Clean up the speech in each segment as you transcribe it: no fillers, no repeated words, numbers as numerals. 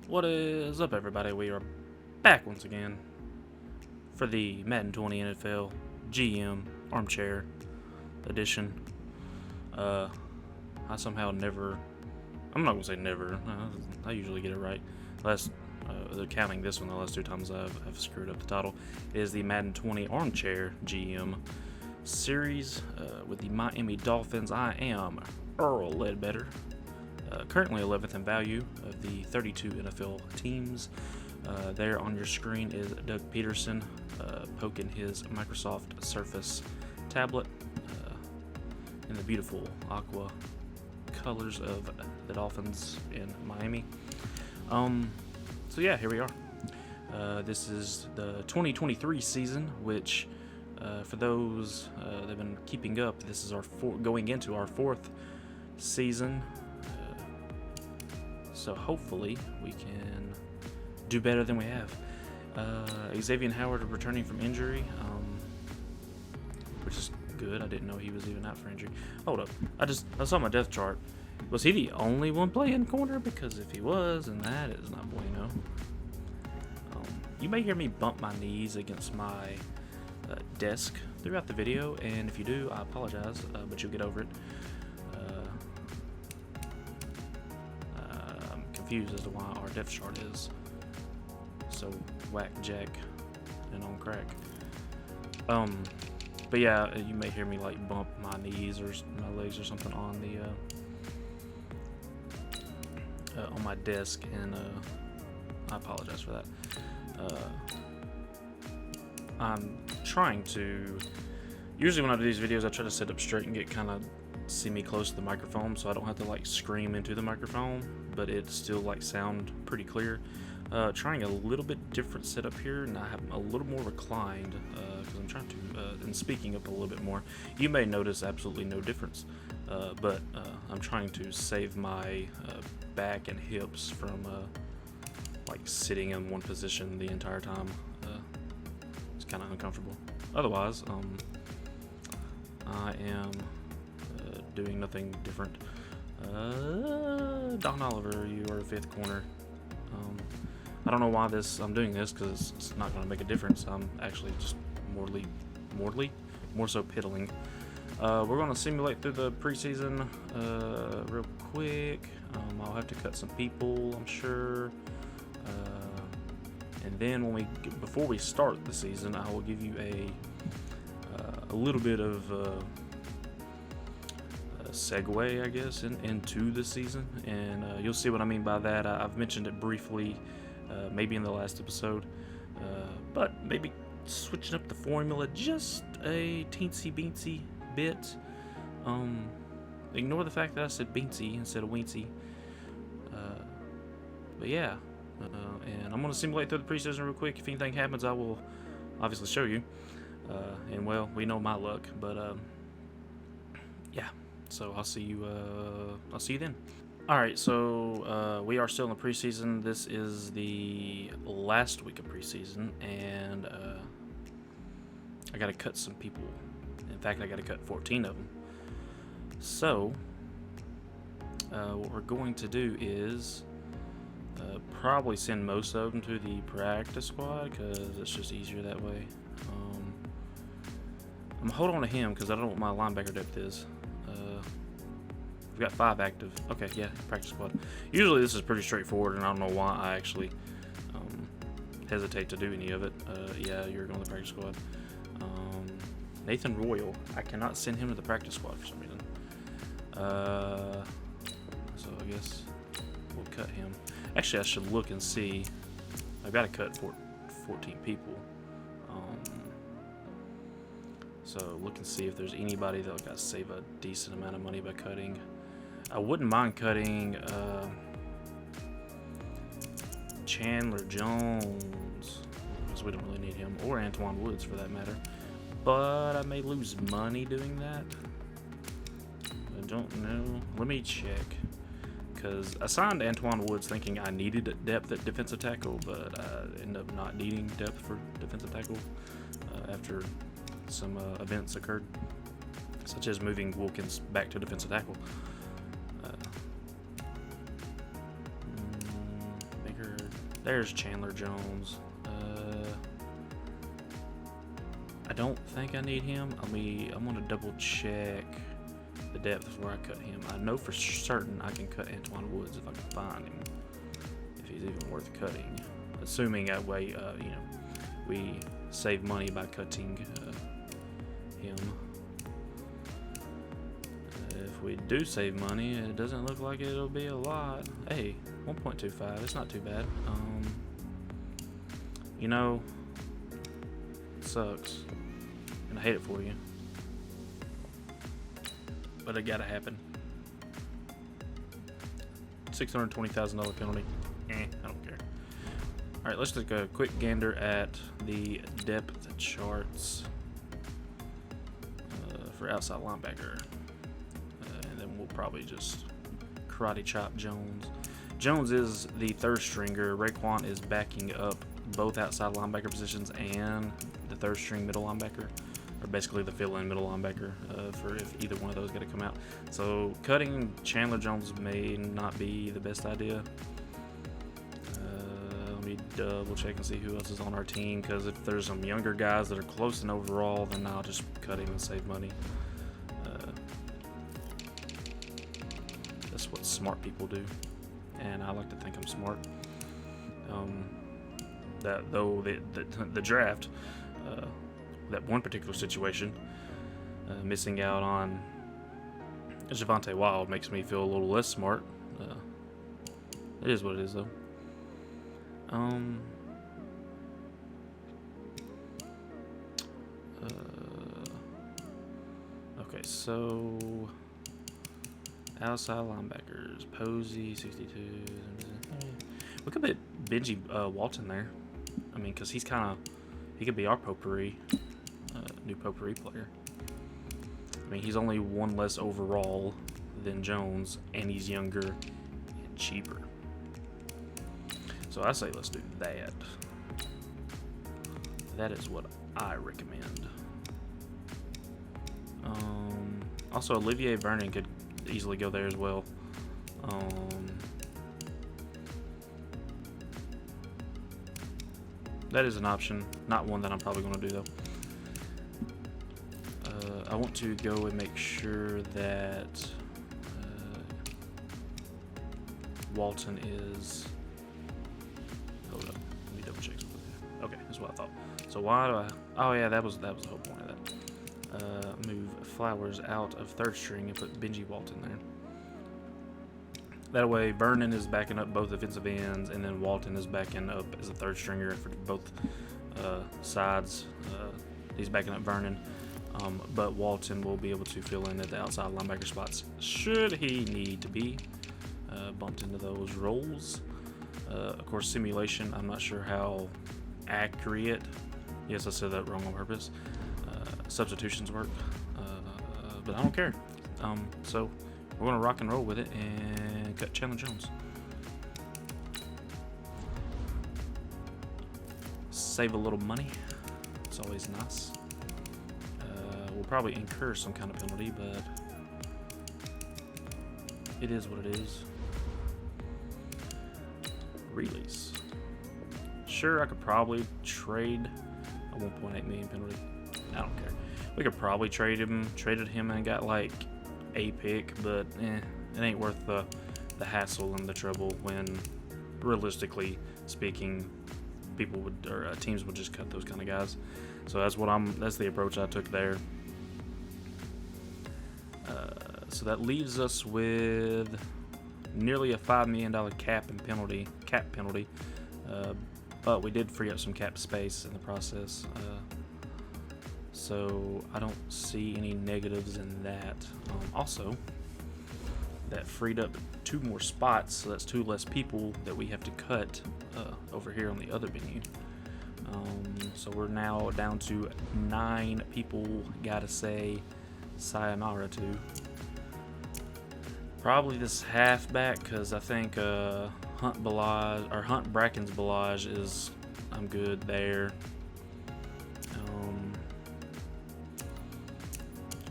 What is up, everybody? We are back once again for the Madden 20 NFL GM Armchair edition. I somehow never, I'm not gonna say never, I usually get it right. Counting this one, the last two times I've screwed up the title, is the Madden 20 Armchair GM series with the Miami Dolphins. I am Earl Ledbetter. Currently 11th in value of the 32 NFL teams. There on your screen is Doug Peterson poking his Microsoft Surface tablet in the beautiful aqua colors of the Dolphins in Miami. So yeah, here we are. This is the 2023 season, which for those that have been keeping up, this is our going into our fourth season. So hopefully we can do better than we have. Xavier Howard returning from injury, which is good. I didn't know he was even out for injury. Hold up, I saw my depth chart. Was he the only one playing corner? Because if he was, then that is not bueno. You may hear me bump my knees against my desk throughout the video, and if you do, I apologize, but you'll get over it. Confused as to why our depth chart is so whack jack and on crack. But yeah, you may hear me like bump my knees or my legs or something on the on my desk, and I apologize for that. I'm trying to. Usually when I do these videos, I try to sit up straight and get kind of semi close to the microphone, so I don't have to like scream into the microphone, but it still like sound pretty clear. Trying a little bit different setup here, and I have a little more reclined because I'm trying to and speaking up a little bit more. You may notice absolutely no difference, but I'm trying to save my back and hips from like sitting in one position the entire time. It's kind of uncomfortable. Otherwise, I am doing nothing different. Don Oliver, you are a fifth corner. I don't know why I'm doing this, because it's not going to make a difference. I'm actually just more so piddling. We're going to simulate through the preseason real quick. I'll have to cut some people, I'm sure. And then before we start the season, I will give you a little bit of segue, I guess, into the season, and you'll see what I mean by that. I've mentioned it briefly, maybe in the last episode, but maybe switching up the formula just a teensy beensy bit. Ignore the fact that I said beensy instead of weensy. But yeah, and I'm going to simulate through the preseason real quick. If anything happens, I will obviously show you. And well, we know my luck, but yeah. So I'll see you then. All right, so we are still in the preseason. This is the last week of preseason, and I got to cut some people. In fact, I got to cut 14 of them. So what we're going to do is probably send most of them to the practice squad, because it's just easier that way. I'm holding on to him because I don't know what my linebacker depth is. We've got 5 active. Okay, yeah, practice squad. Usually this is pretty straightforward, and I don't know why I actually hesitate to do any of it. Yeah, you're going to the practice squad. Nathan Royal. I cannot send him to the practice squad for some reason. So I guess we'll cut him. Actually, I should look and see. I've got to cut 14 people. So look and see if there's anybody that'll got to save a decent amount of money by cutting. I wouldn't mind cutting Chandler Jones, because we don't really need him, or Antoine Woods for that matter. But I may lose money doing that. I don't know. Let me check. Because I signed Antoine Woods thinking I needed depth at defensive tackle, but I ended up not needing depth for defensive tackle after some events occurred, such as moving Wilkins back to defensive tackle. Baker There's Chandler Jones. I don't think I need him. I'm gonna double check the depth before I cut him. I know for certain I can cut Antoine Woods if I can find him, if he's even worth cutting. Assuming that way, we save money by cutting him. If we do save money, it doesn't look like it'll be a lot. Hey, 1.25. It's not too bad. It sucks, and I hate it for you, but it gotta happen. $620,000 penalty. I don't care. All right, let's take a quick gander at the depth charts for outside linebacker, and then we'll probably just karate chop Jones. Jones is the third stringer. Raekwon is backing up both outside linebacker positions and the third string middle linebacker, or basically the fill-in middle linebacker for if either one of those got to come out. So cutting Chandler Jones may not be the best idea. Let me double check and see who else is on our team, because if there's some younger guys that are close in overall, then I'll just cut him and save money. That's what smart people do, and I like to think I'm smart. That though the draft, that one particular situation, missing out on Javonte Wild makes me feel a little less smart. It is what it is, though. Okay, so outside linebackers, Posey, 62. We could put Benji Walton there. I mean, because he could be our potpourri, new potpourri player. I mean, he's only one less overall than Jones, and he's younger and cheaper. So I say let's do that. That is what I recommend. Also, Olivier Vernon could easily go there as well. That is an option, not one that I'm probably going to do though. I want to go and make sure that Walton is. Hold up, let me double check something. Okay, that's what I thought. So why do I? Oh yeah, that was the whole point of that. Move Flowers out of third string and put Benji Walton there. That way, Vernon is backing up both defensive ends, and then Walton is backing up as a third stringer for both sides. He's backing up Vernon, but Walton will be able to fill in at the outside linebacker spots should he need to be bumped into those roles. Of course, simulation, I'm not sure how accurate. Yes, I said that wrong on purpose. Substitutions work, but I don't care. So we're going to rock and roll with it and cut Chandler Jones. Save a little money. It's always nice. We'll probably incur some kind of penalty, but it is what it is. Release. Sure, I could probably trade a 1.8 million penalty. I don't care. We could probably traded him and got like a pick, but it ain't worth the hassle and the trouble when, realistically speaking, people would or teams would just cut those kind of guys. So that's the approach I took there. So that leaves us with nearly a $5 million cap penalty, but we did free up some cap space in the process. So I don't see any negatives in that. Also, that freed up 2 more spots, so that's 2 less people that we have to cut over here on the other menu. So we're now down to 9 people. Gotta say sayonara to. Probably this halfback, because I think Hunt Bracken's Balaj is. I'm good there.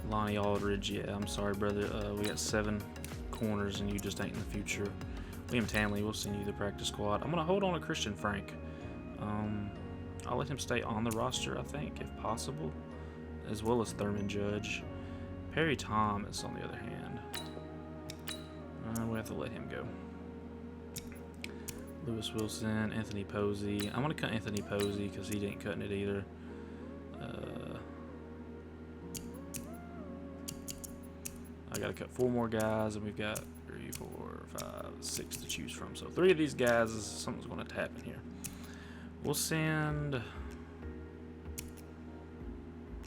Lonnie Aldridge, yeah, I'm sorry, brother. We got 7 corners, and you just ain't in the future. Liam Tanley, we'll send you the practice squad. I'm going to hold on to Christian Frank. I'll let him stay on the roster, I think, if possible, as well as Thurman Judge. Perry Thomas, on the other hand, we have to let him go. Lewis Wilson, Anthony Posey. I'm going to cut Anthony Posey because he didn't cutting it either. I got to cut 4 more guys, and we've got 3, 4, 5, 6 to choose from. So 3 of these guys, something's going to tap in here. We'll send...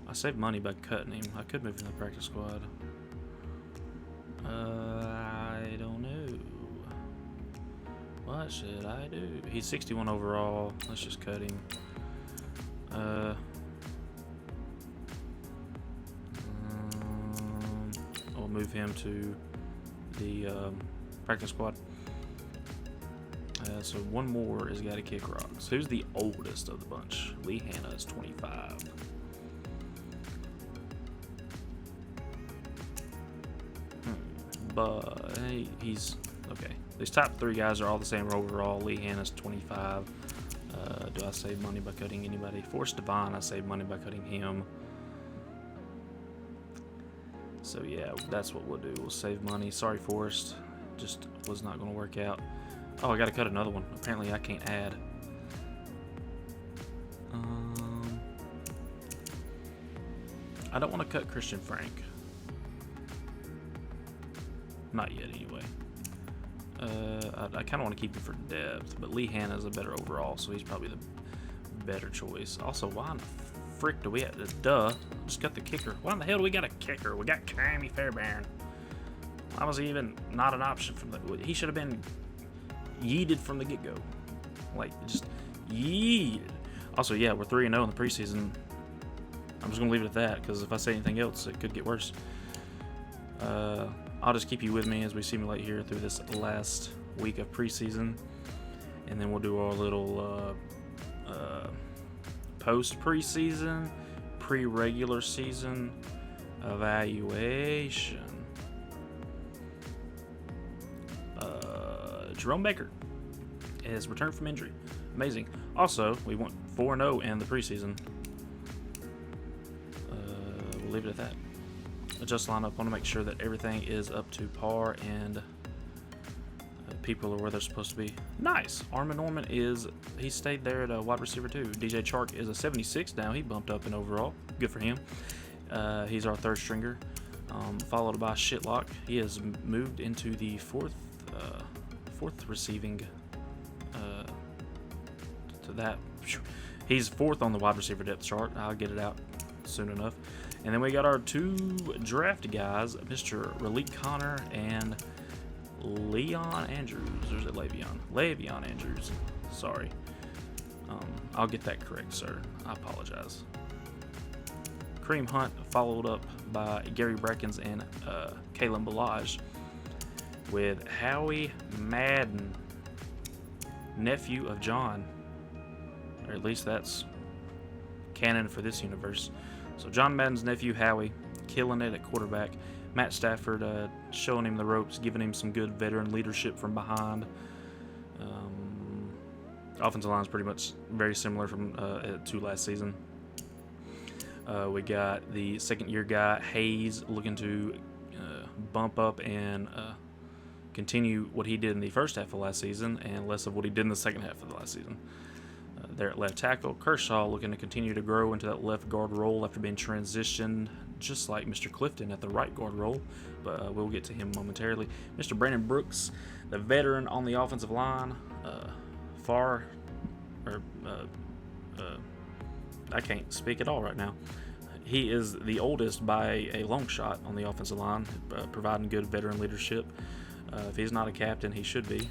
I saved money by cutting him. I could move him to the practice squad. I don't know. What should I do? He's 61 overall. Let's just cut him. I'll move him to the practice squad. So one more is got to kick rocks. Who's the oldest of the bunch? Lee Hanna is 25. But he's okay. These top 3 guys are all the same overall. Lee Hanna's 25. Do I save money by cutting anybody? Forrest Devine, I save money by cutting him. So yeah, that's what we'll do. We'll save money. Sorry, Forrest. Just was not going to work out. Oh, I got to cut another one. Apparently, I can't add. I don't want to cut Christian Frank. Not yet, anyway. I kind of want to keep him for depth, but Lee Hanna's a better overall, so he's probably the better choice. Also, why in the frick do we have... Duh. Just got the kicker. Why in the hell do we got a kicker? We got Cammy Fairbairn. Why was he even not an option from the... He should have been yeeted from the get-go. Like, just yeeted. Also, yeah, we're 3-0 in the preseason. I'm just going to leave it at that, because if I say anything else, it could get worse. I'll just keep you with me as we simulate here through this last week of preseason. And then we'll do our little post-preseason, pre-regular season evaluation. Jerome Baker has returned from injury. Amazing. Also, we went 4-0 in the preseason. We'll leave it at that. Adjust lineup. Want to make sure that everything is up to par and people are where they're supposed to be. Nice. Armin Norman he stayed there at wide receiver 2. DJ Chark is a 76 now. He bumped up in overall. Good for him. He's our 3rd stringer. Followed by Shitlock. He has moved into the fourth receiving to that. He's 4th on the wide receiver depth chart. I'll get it out soon enough. And then we got our 2 draft guys, Mr. Raleek Connor and Leon Andrews. Or is it Le'Veon? Le'Veon Andrews. Sorry. I'll get that correct, sir. I apologize. Kareem Hunt, followed up by Gary Brackens and Kalen Ballage, with Howie Madden, nephew of John. Or at least that's canon for this universe. So John Madden's nephew, Howie, killing it at quarterback. Matt Stafford showing him the ropes, giving him some good veteran leadership from behind. Offensive line is pretty much very similar from to last season. We got the 2nd-year guy, Hayes, looking to bump up and continue what he did in the first half of last season and less of what he did in the second half of the last season. There at left tackle, Kershaw looking to continue to grow into that left guard role after being transitioned, just like Mr. Clifton at the right guard role, but we'll get to him momentarily. Mr. Brandon Brooks, the veteran on the offensive line, I can't speak at all right now. He is the oldest by a long shot on the offensive line, providing good veteran leadership. If he's not a captain, he should be.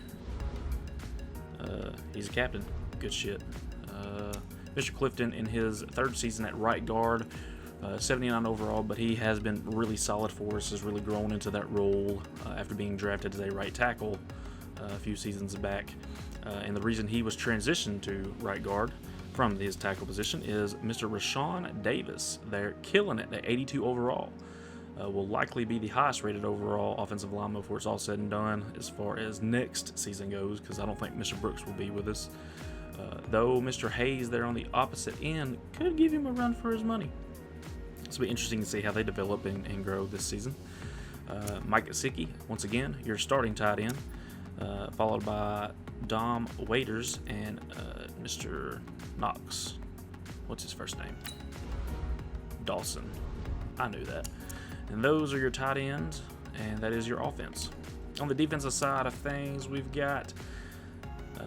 He's a captain. Good shit. Mr. Clifton in his 3rd season at right guard, 79 overall, but he has been really solid for us, has really grown into that role after being drafted as a right tackle a few seasons back. And the reason he was transitioned to right guard from his tackle position is Mr. Rashawn Davis. They're killing it at 82 overall. will likely be the highest rated overall offensive lineman before it's all said and done as far as next season goes, because I don't think Mr. Brooks will be with us. Though Mr. Hayes there on the opposite end could give him a run for his money. It'll be interesting to see how they develop and grow this season. Mike Gesicki, once again, your starting tight end, followed by Dom Waiters and Mr. Knox. What's his first name? Dawson. I knew that. And those are your tight ends, and that is your offense. On the defensive side of things, we've got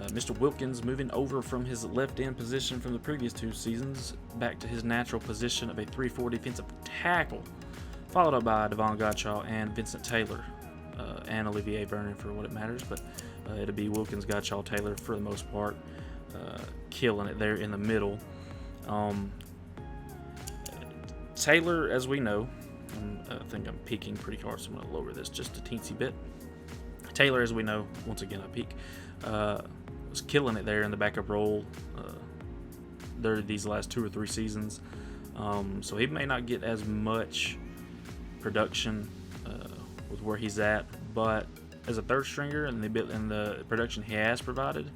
Mr. Wilkins moving over from his left end position from the previous 2 seasons back to his natural position of a 3-4 defensive tackle, followed up by Devon Gottschall and Vincent Taylor, and Olivier Vernon for what it matters, but it'll be Wilkins, Gottschall, Taylor for the most part, killing it there in the middle. Taylor, as we know, I think I'm peaking pretty hard, so I'm going to lower this just a teensy bit. Taylor, as we know, once again I peak, was killing it there in the backup role these last 2 or 3 seasons. So he may not get as much production with where he's at, but as a third stringer and the production he has provided,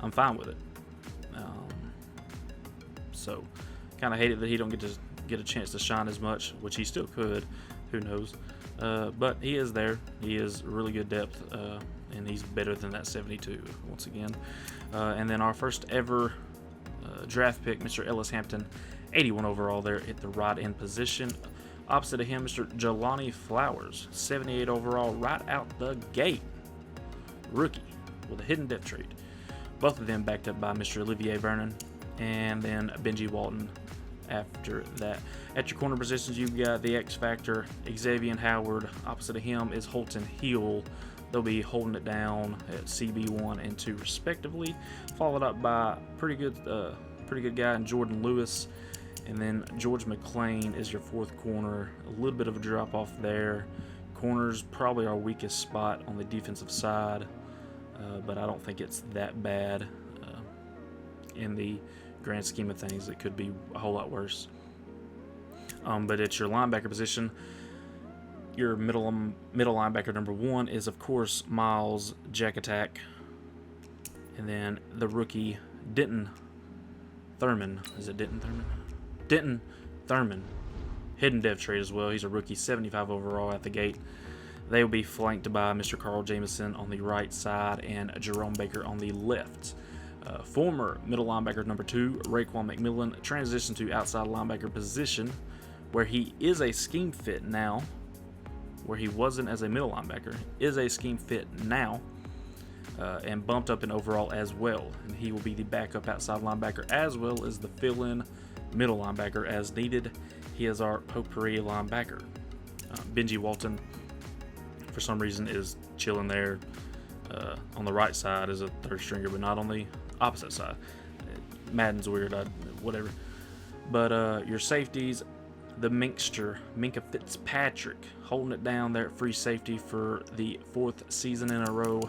I'm fine with it. So kind of hate it that he don't get a chance to shine as much, which he still could. Who knows? But he is there. He is really good depth, and he's better than that 72 once again. And then our first ever draft pick, Mr. Ellis Hampton, 81 overall there at the right end position. Opposite of him, Mr. Jelani Flowers, 78 overall right out the gate. Rookie with a hidden depth trait. Both of them backed up by Mr. Olivier Vernon and then Benji Walton after that. At your corner positions, you've got the X Factor, Xavier Howard. Opposite of him is Holton Hill. They'll be holding it down at CB1 and 2 respectively, followed up by pretty good guy in Jordan Lewis. And then George McClain is your 4th corner. A little bit of a drop off there. Corners probably our weakest spot on the defensive side, but I don't think it's that bad in the grand scheme of things. It could be a whole lot worse. But at your linebacker position, your middle linebacker number 1 is of course Miles Jack Attack, and then the rookie Denton Thurman. Is it Denton Thurman? Denton Thurman, hidden depth trait as well. He's a rookie, 75 overall at the gate. They will be flanked by Mr. Carl Jameson on the right side and Jerome Baker on the left. Former middle linebacker number 2, Raekwon McMillan, transitioned to outside linebacker position, where he is a scheme fit now, where he wasn't as a middle linebacker, is a scheme fit now, and bumped up in overall as well. And he will be the backup outside linebacker as well as the fill-in middle linebacker as needed. He is our potpourri linebacker. Benji Walton, for some reason, is chilling there on the right side as a third stringer, but not on the opposite side. Madden's weird, whatever. But your safeties, the Minkster, Minka Fitzpatrick, holding it down there at free safety for the 4th season in a row.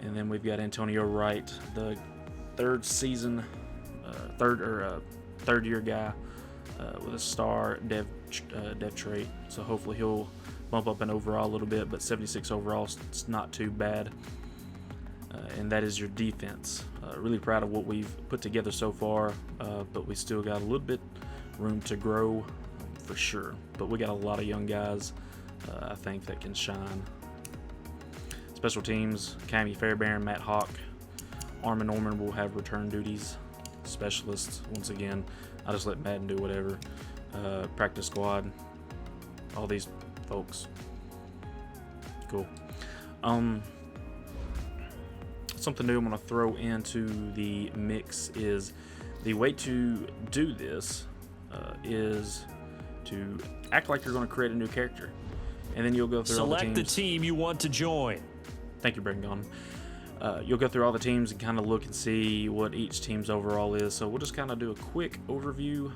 And then we've got Antonio Wright, the third year guy with a star dev trait. So hopefully he'll bump up in overall a little bit, but 76 overall is not too bad. And that is your defense. Really proud of what we've put together so far, but we still got a little bit room to grow for sure. But we got a lot of young guys, I think, that can shine. Special teams, Cammy Fairbairn, Matt Hawk, Armin Norman will have return duties. Specialists, once again, I just let Madden do whatever. Practice squad, all these folks. Cool. Something new I'm going to throw into the mix is the way to do this is to act like you're going to create a new character, and then you'll go through all the teams. Select the team you want to join. Thank you, Brendan Gone. You'll go through all the teams and kind of look and see what each team's overall is. So we'll just kind of do a quick overview.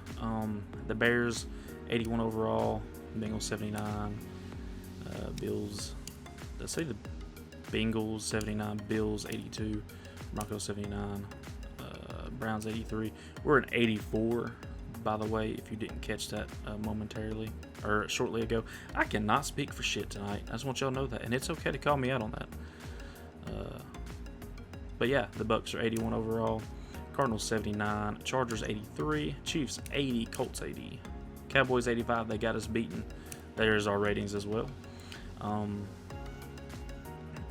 The Bears, 81 overall. Bengals, 79. Bills, let's say the Bengals, 79. Bills, 82. Broncos, 79. Browns, 83. We're an 84, by the way, if you didn't catch that momentarily. or shortly ago. I cannot speak for shit tonight. I just want y'all to know that, and it's okay to call me out on that. But yeah, the Bucks are 81 overall, Cardinals 79, Chargers 83, Chiefs 80, Colts 80, Cowboys 85. They got us beaten. There's our ratings as well.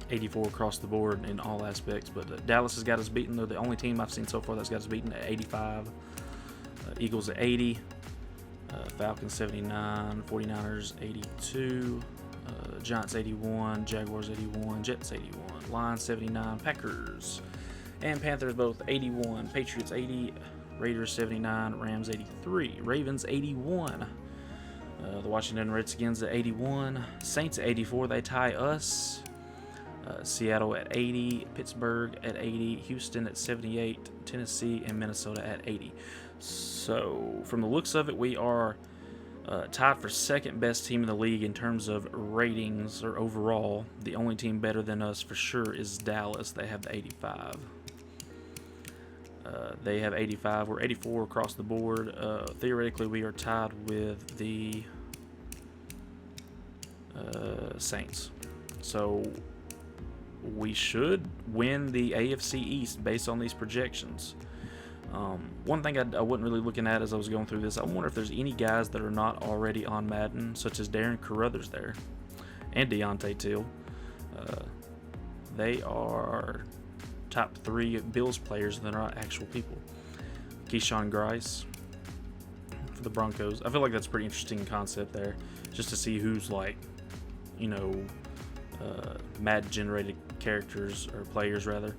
84 across the board in all aspects, but Dallas has got us beaten. They're the only team I've seen so far that's got us beaten at 85. Eagles at 80, Falcons 79, 49ers 82, Giants 81, Jaguars 81, Jets 81, Lions 79, Packers and Panthers both 81, Patriots 80, Raiders 79, Rams 83, Ravens 81, the Washington Redskins at 81, Saints at 84, they tie us, Seattle at 80, Pittsburgh at 80, Houston at 78, Tennessee and Minnesota at 80. So from the looks of it, we are tied for second best team in the league in terms of ratings or overall. The only team better than us for sure is Dallas. They have the 85. They have 85. We're 84 across the board. Theoretically, we are tied with the Saints. So we should win the AFC East based on these projections. One thing I wasn't really looking at as I was going through this, I wonder if there's any guys that are not already on Madden, such as Darren Carruthers there, and Deontay Till. They are top 3 Bills players, and they're not actual people. Keyshawn Grice for the Broncos. I feel like that's a pretty interesting concept there, just to see who's like, you know, Madden-generated characters, or players rather,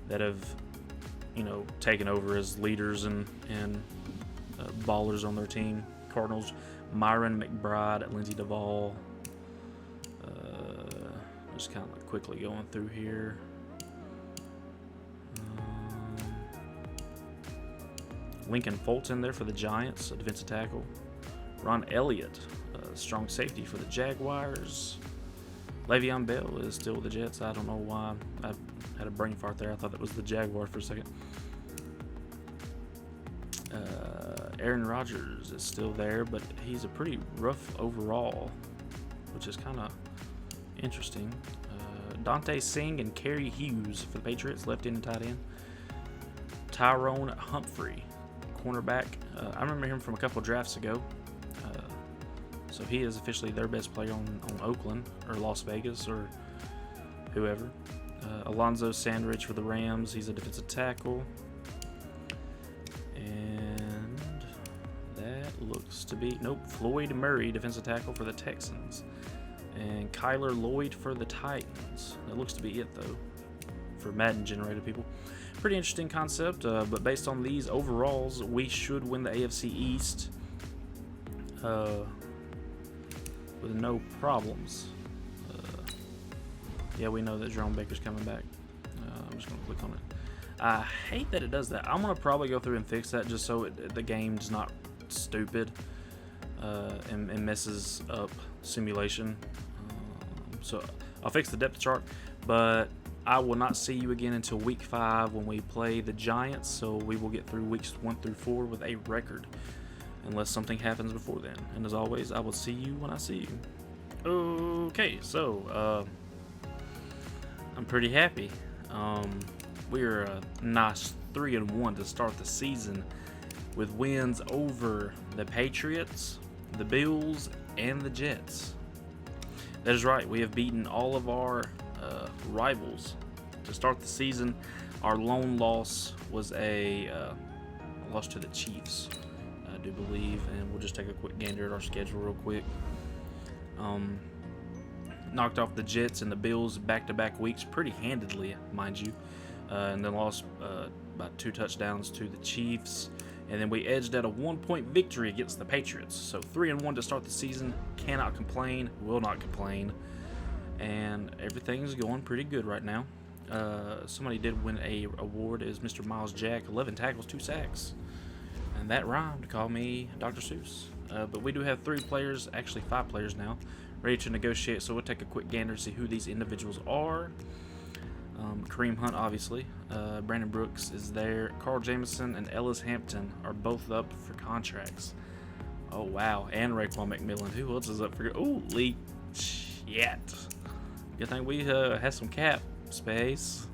that have, you know, taken over as leaders and ballers on their team. Cardinals, Myron McBride, Lindsey Duvall. Just kind of like quickly going through here. Lincoln Fulton there for the Giants, a defensive tackle. Ron Elliott, strong safety for the Jaguars. Le'Veon Bell is still with the Jets. I don't know why. I had a brain fart there. I thought that was the Jaguar for a second. Aaron Rodgers is still there, but he's a pretty rough overall, which is kind of interesting. Dante Singh and Kerry Hughes for the Patriots, left end and tight end. Tyrone Humphrey, cornerback. I remember him from a couple drafts ago. So he is officially their best player on Oakland or Las Vegas or whoever. Alonzo Sandridge for the Rams. He's a defensive tackle. And that looks to be... Nope. Floyd Murray, defensive tackle for the Texans. And Kyler Lloyd for the Titans. That looks to be it, though, for Madden-generated people. Pretty interesting concept, but based on these overalls, we should win the AFC East with no problems. Yeah, we know that Jerome Baker's coming back. I'm just going to click on it. I hate that it does that. I'm going to probably go through and fix that just so the game's not stupid and messes up simulation. So I'll fix the depth chart, but I will not see you again until week 5 when we play the Giants. So we will get through weeks 1 through 4 with a record, unless something happens before then. And as always, I will see you when I see you. Okay, so I'm pretty happy. We're a nice 3-1 to start the season, with wins over the Patriots, the Bills, and the Jets. That is right, we have beaten all of our rivals to start the season. Our lone loss was a loss to the Chiefs, I do believe, and we'll just take a quick gander at our schedule real quick. Knocked off the Jets and the Bills back-to-back weeks pretty handedly, mind you, and then lost by 2 touchdowns to the Chiefs. And then we edged out a 1-point victory against the Patriots. So 3-1 to start the season. Cannot complain. Will not complain. And everything's going pretty good right now. Somebody did win a award as Mr. Miles Jack. 11 tackles, 2 sacks. And that rhymed. Call me Dr. Seuss. But we do have 3 players, actually 5 players now, ready to negotiate. So we'll take a quick gander to see who these individuals are. Kareem Hunt, obviously. Brandon Brooks is there. Carl Jamison and Ellis Hampton are both up for contracts. Oh, wow. And Raekwon McMillan. Who else is up for... Holy shit. Good thing we had some cap space.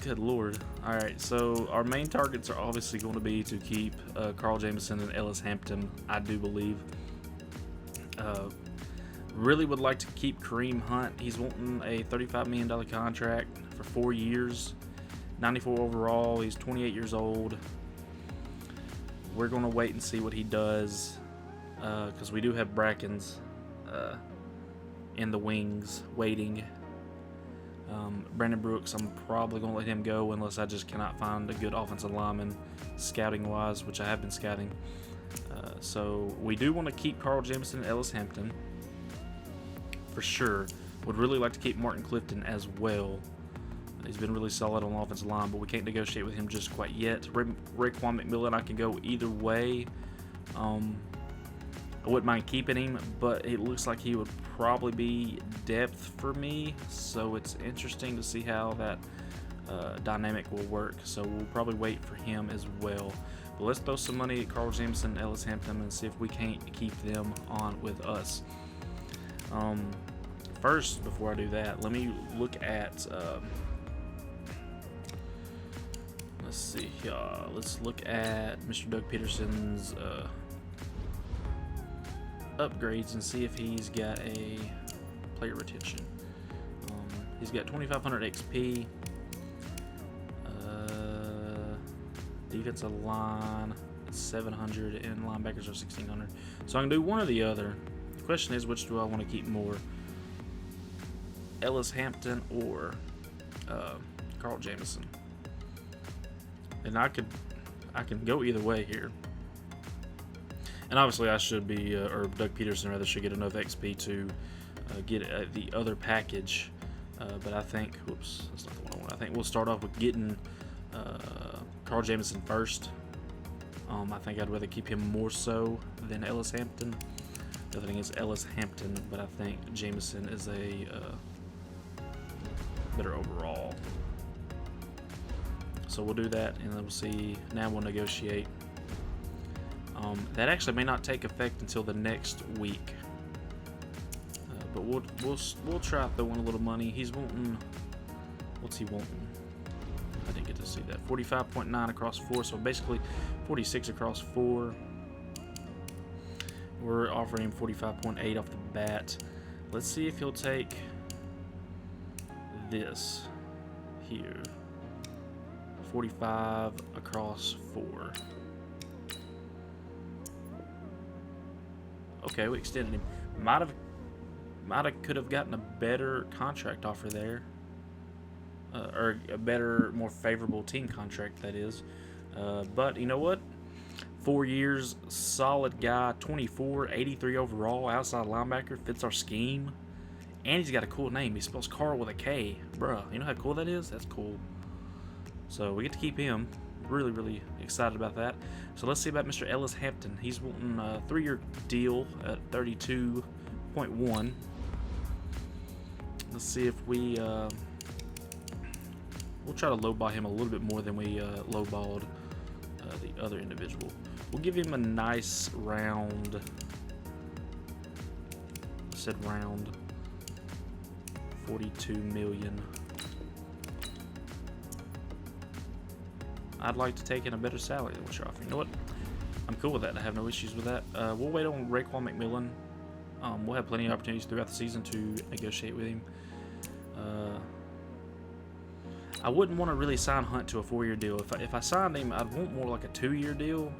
Good lord. Alright, so our main targets are obviously going to be to keep Carl Jameson and Ellis Hampton, I do believe. Really would like to keep Kareem Hunt. He's wanting a $35 million contract for 4 years. 94 overall. He's 28 years old. We're going to wait and see what he does, because we do have Brackens in the wings waiting. Brandon Brooks, I'm probably going to let him go unless I just cannot find a good offensive lineman scouting wise, which I have been scouting. So we do want to keep Carl Jameson and Ellis Hampton for sure. Would really like to keep Martin Clifton as well. He's been really solid on the offensive line, but we can't negotiate with him just quite yet. Raekwon McMillan, I can go either way. I wouldn't mind keeping him, but it looks like he would probably be depth for me. So it's interesting to see how that dynamic will work. So we'll probably wait for him as well. But let's throw some money at Carl Jameson and Ellis Hampton and see if we can't keep them on with us. First, before I do that, let me look at... let's see here. Let's look at Mr. Doug Peterson's upgrades and see if he's got a player retention. He's got 2,500 XP. Defensive line 700 and linebackers are 1,600. So I can do one or the other. The question is, which do I want to keep more? Ellis Hampton or Carl Jameson? And I can go either way here. And obviously I should be, or Doug Peterson rather, should get enough XP to get the other package. But I think, whoops, that's not the one I want. I think we'll start off with getting Carl Jameson first. I think I'd rather keep him more so than Ellis Hampton. The other thing is Ellis Hampton, but I think Jameson is a better overall. So we'll do that, and then we'll see. Now we'll negotiate. That actually may not take effect until the next week, but we'll try throwing a little money. He's wanting, what's he wanting? I didn't get to see that. 45.9 across 4, so basically 46 across 4. We're offering him 45.8 off the bat. Let's see if he'll take this here. 45 across 4. Okay, we extended him. Could have gotten a better contract offer there, or a better, more favorable team contract, that is. But you know what? 4 years, solid guy, 24, 83 overall, outside linebacker, fits our scheme, and he's got a cool name. He spells Carl with a K, bruh. You know how cool that is? That's cool. So we get to keep him. Really, really excited about that. So let's see about Mr. Ellis Hampton. He's wanting a 3-year deal at 32.1. Let's see if we we'll try to lowball him a little bit more than we lowballed the other individual. We'll give him a nice round. I said round. 42 million. I'd like to take in a better salary than what you're offering. You know what? I'm cool with that. I have no issues with that. We'll wait on Raekwon McMillan. We'll have plenty of opportunities throughout the season to negotiate with him. I wouldn't want to really sign Hunt to a 4-year deal. If I signed him, I'd want more like a 2-year deal.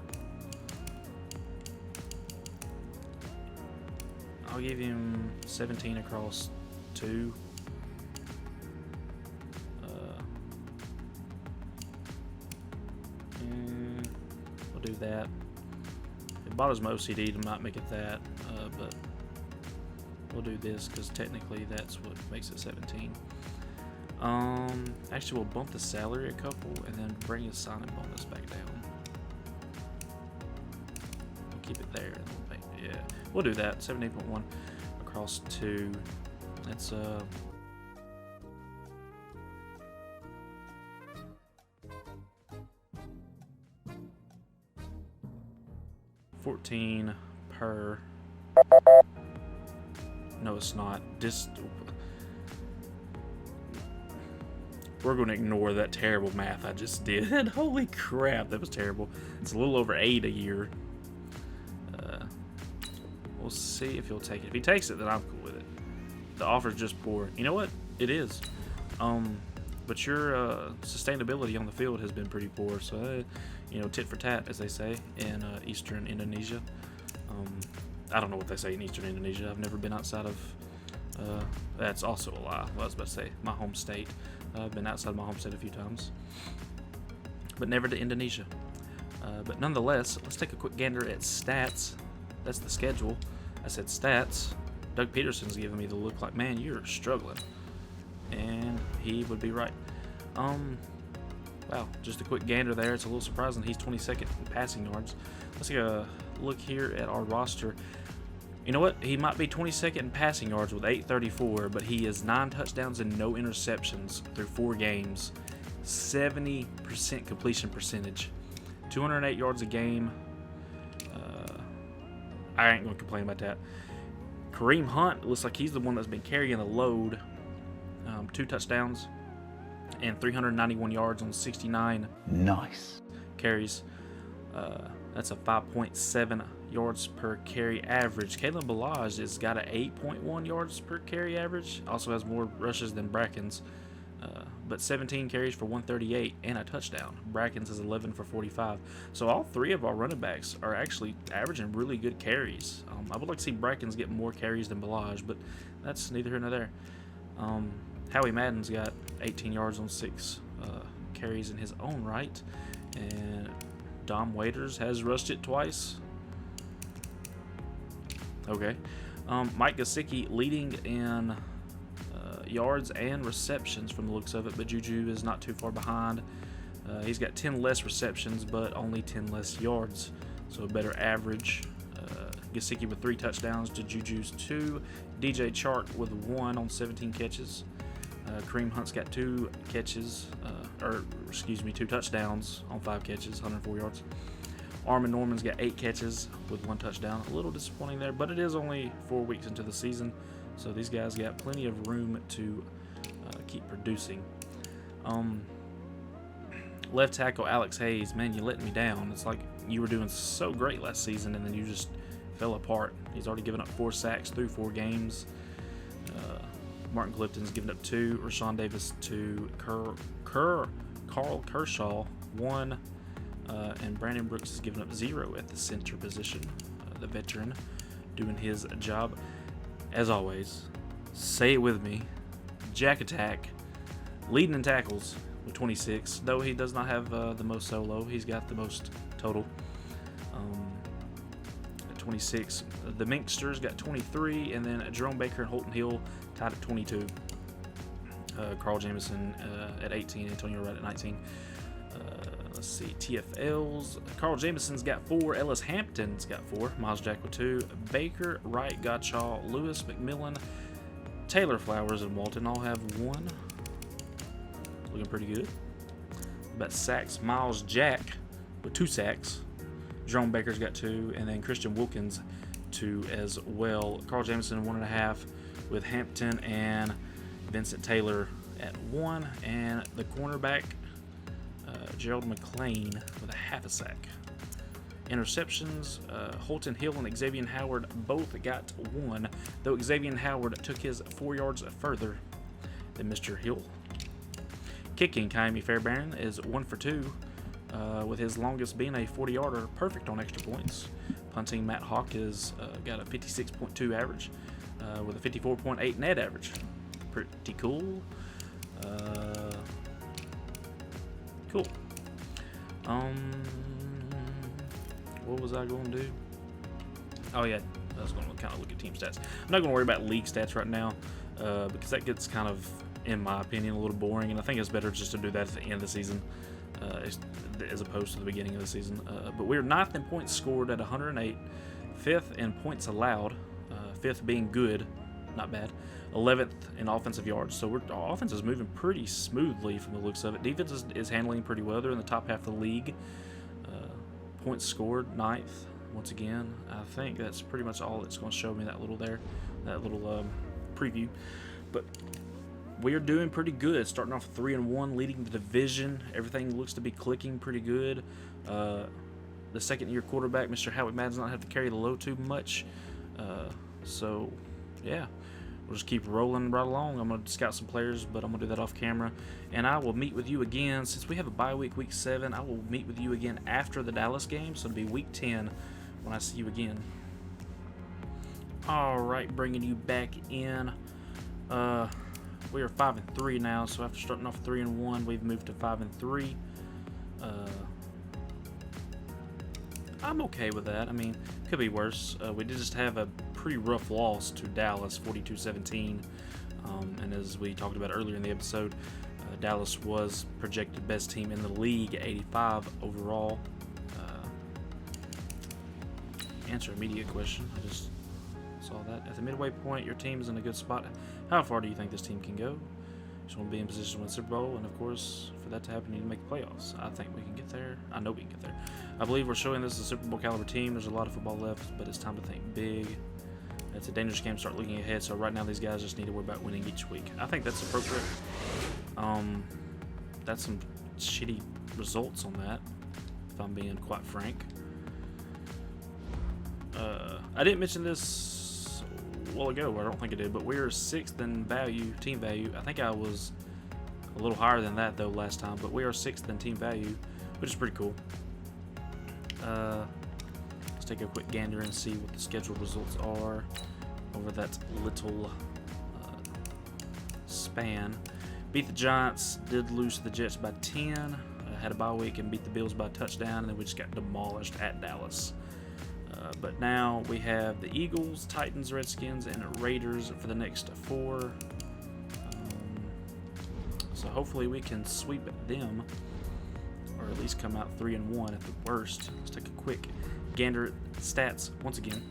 I'll give him 17 across 2. We'll do that. It bothers my OCD to not make it that, but we'll do this because technically that's what makes it 17. Actually, we'll bump the salary a couple and then bring his signing bonus back down. We'll keep it there. Yeah, we'll do that. 17.1 across 2. That's 14 per. No, it's not. We're going to ignore that terrible math I just did. Holy crap, that was terrible. It's a little over 8 a year. We'll see if he'll take it. If he takes it, then I'm cool with it. The offer's just poor. You know what? It is. But your sustainability on the field has been pretty poor. So, you know, tit for tat, as they say in Eastern Indonesia. I don't know what they say in Eastern Indonesia. I've never been outside of. That's also a lie. Well, I was about to say my home state. I've been outside my home state a few times, but never to Indonesia. But nonetheless, let's take a quick gander at stats. That's the schedule. I said stats. Doug Peterson's giving me the look like, man, you're struggling. And he would be right. Wow, just a quick gander there. It's a little surprising. He's 22nd in passing yards. Let's take a look here at our roster. You know what? He might be 22nd in passing yards with 834, but he has 9 touchdowns and no interceptions through 4 games. 70% completion percentage. 208 yards a game. I ain't going to complain about that. Kareem Hunt looks like he's the one that's been carrying the load. 2 touchdowns and 391 yards on 69 nice carries. That's a 5.7 yards per carry average. Kalen Ballage has got an 8.1 yards per carry average. Also has more rushes than Brackens, but 17 carries for 138 and a touchdown. Brackens is 11 for 45. So all 3 of our running backs are actually averaging really good carries. I would like to see Brackens get more carries than Ballage, but that's neither here nor there. Howie Madden's got 18 yards on 6 carries in his own right, and Dom Waiters has rushed it twice. Okay. Mike Gesicki leading in yards and receptions from the looks of it, but Juju is not too far behind. He's got 10 less receptions, but only 10 less yards, so a better average. Gesicki with 3 touchdowns to Juju's 2. DJ Chark with 1 on 17 catches. Kareem Hunt's got 2 catches, 2 touchdowns on 5 catches, 104 yards. Armin Norman's got 8 catches with 1 touchdown. A little disappointing there, but it is only 4 weeks into the season, so these guys got plenty of room to keep producing. Left tackle Alex Hayes, man, you let me down. It's like you were doing so great last season, and then you just fell apart. He's already given up 4 sacks through 4 games. Martin Clifton's given up 2, Rashawn Davis 2, Carl Kershaw 1, and Brandon Brooks has given up 0 at the center position. The veteran doing his job. As always, say it with me, Jack Attack leading in tackles with 26, though he does not have the most solo. He's got the most total. At 26. The Minksters got 23, and then Jerome Baker and Holton Hill tied at 22. Carl Jamison at 18, Antonio Wright at 19. Let's see, TFLs. Carl Jamison's got 4, Ellis Hampton's got 4, Miles Jack with 2, Baker, Wright, Gottschall, Lewis, McMillan, Taylor Flowers, and Walton all have 1. Looking pretty good. But sacks, Miles Jack with 2 sacks. Jerome Baker's got 2, and then Christian Wilkins 2 as well. Carl Jamison 1.5 with Hampton and Vincent Taylor at 1, and the cornerback Gerald McLean with a 1/2 sack. Interceptions, Holton Hill and Xavier Howard both got 1, though Xavier Howard took his 4 yards further than Mr. Hill. Kicking, Kaimi Fairbairn is 1 for 2, with his longest being a 40-yarder, perfect on extra points. Punting, Matt Hawk has got a 56.2 average, with a 54.8 net average. Pretty cool. Cool. What was I going to do? Oh yeah, I was going to kind of look at team stats. I'm not going to worry about league stats right now, because that gets kind of, in my opinion, a little boring, and I think it's better just to do that at the end of the season, as opposed to the beginning of the season. But we're 9th in points scored at 108, 5th in points allowed, 5th being good, not bad, 11th in offensive yards. So our offense is moving pretty smoothly from the looks of it. Defense is handling pretty well. They're in the top half of the league. Points scored, 9th. once again. I think that's pretty much all it's going to show me, that little preview. But we are doing pretty good, starting off 3-1, leading the division. Everything looks to be clicking pretty good. The second-year quarterback, Mr. Howie Madden's not have to carry the load too much. So, yeah, we'll just keep rolling right along. I'm going to scout some players, but I'm going to do that off camera. And I will meet with you again. Since we have a bye week, week 7, I will meet with you again after the Dallas game. So it'll be week 10 when I see you again. All right, bringing you back in. We are 5-3 now, so after starting off 3-1, we've moved to 5-3. I'm okay with that. I mean, could be worse. We did just have a pretty rough loss to Dallas, 42-17. And as we talked about earlier in the episode, Dallas was projected best team in the league, 85 overall. Answer a media question. I just saw that. At the midway point, your team is in a good spot. How far do you think this team can go? Just want to be in position to win the Super Bowl, and of course, for that to happen, you need to make the playoffs. I think we can get there. I know we can get there. I believe we're showing this as a Super Bowl caliber team. There's a lot of football left, but it's time to think big. It's a dangerous game to start looking ahead, so right now these guys just need to worry about winning each week. I think that's appropriate. That's some shitty results on that, if I'm being quite frank. I didn't mention this a while ago, I don't think I did, but we're 6th in value, team value. I think I was a little higher than that though last time, but we are 6th in team value, which is pretty cool. Let's take a quick gander and see what the schedule results are over that little span. Beat the Giants, did lose to the Jets by 10, had a bye week and beat the Bills by a touchdown, and then we just got demolished at Dallas. But now we have the Eagles, Titans, Redskins, and Raiders for the next 4. So hopefully we can sweep them, or at least come out 3-1 at the worst. Let's take a quick gander at stats once again.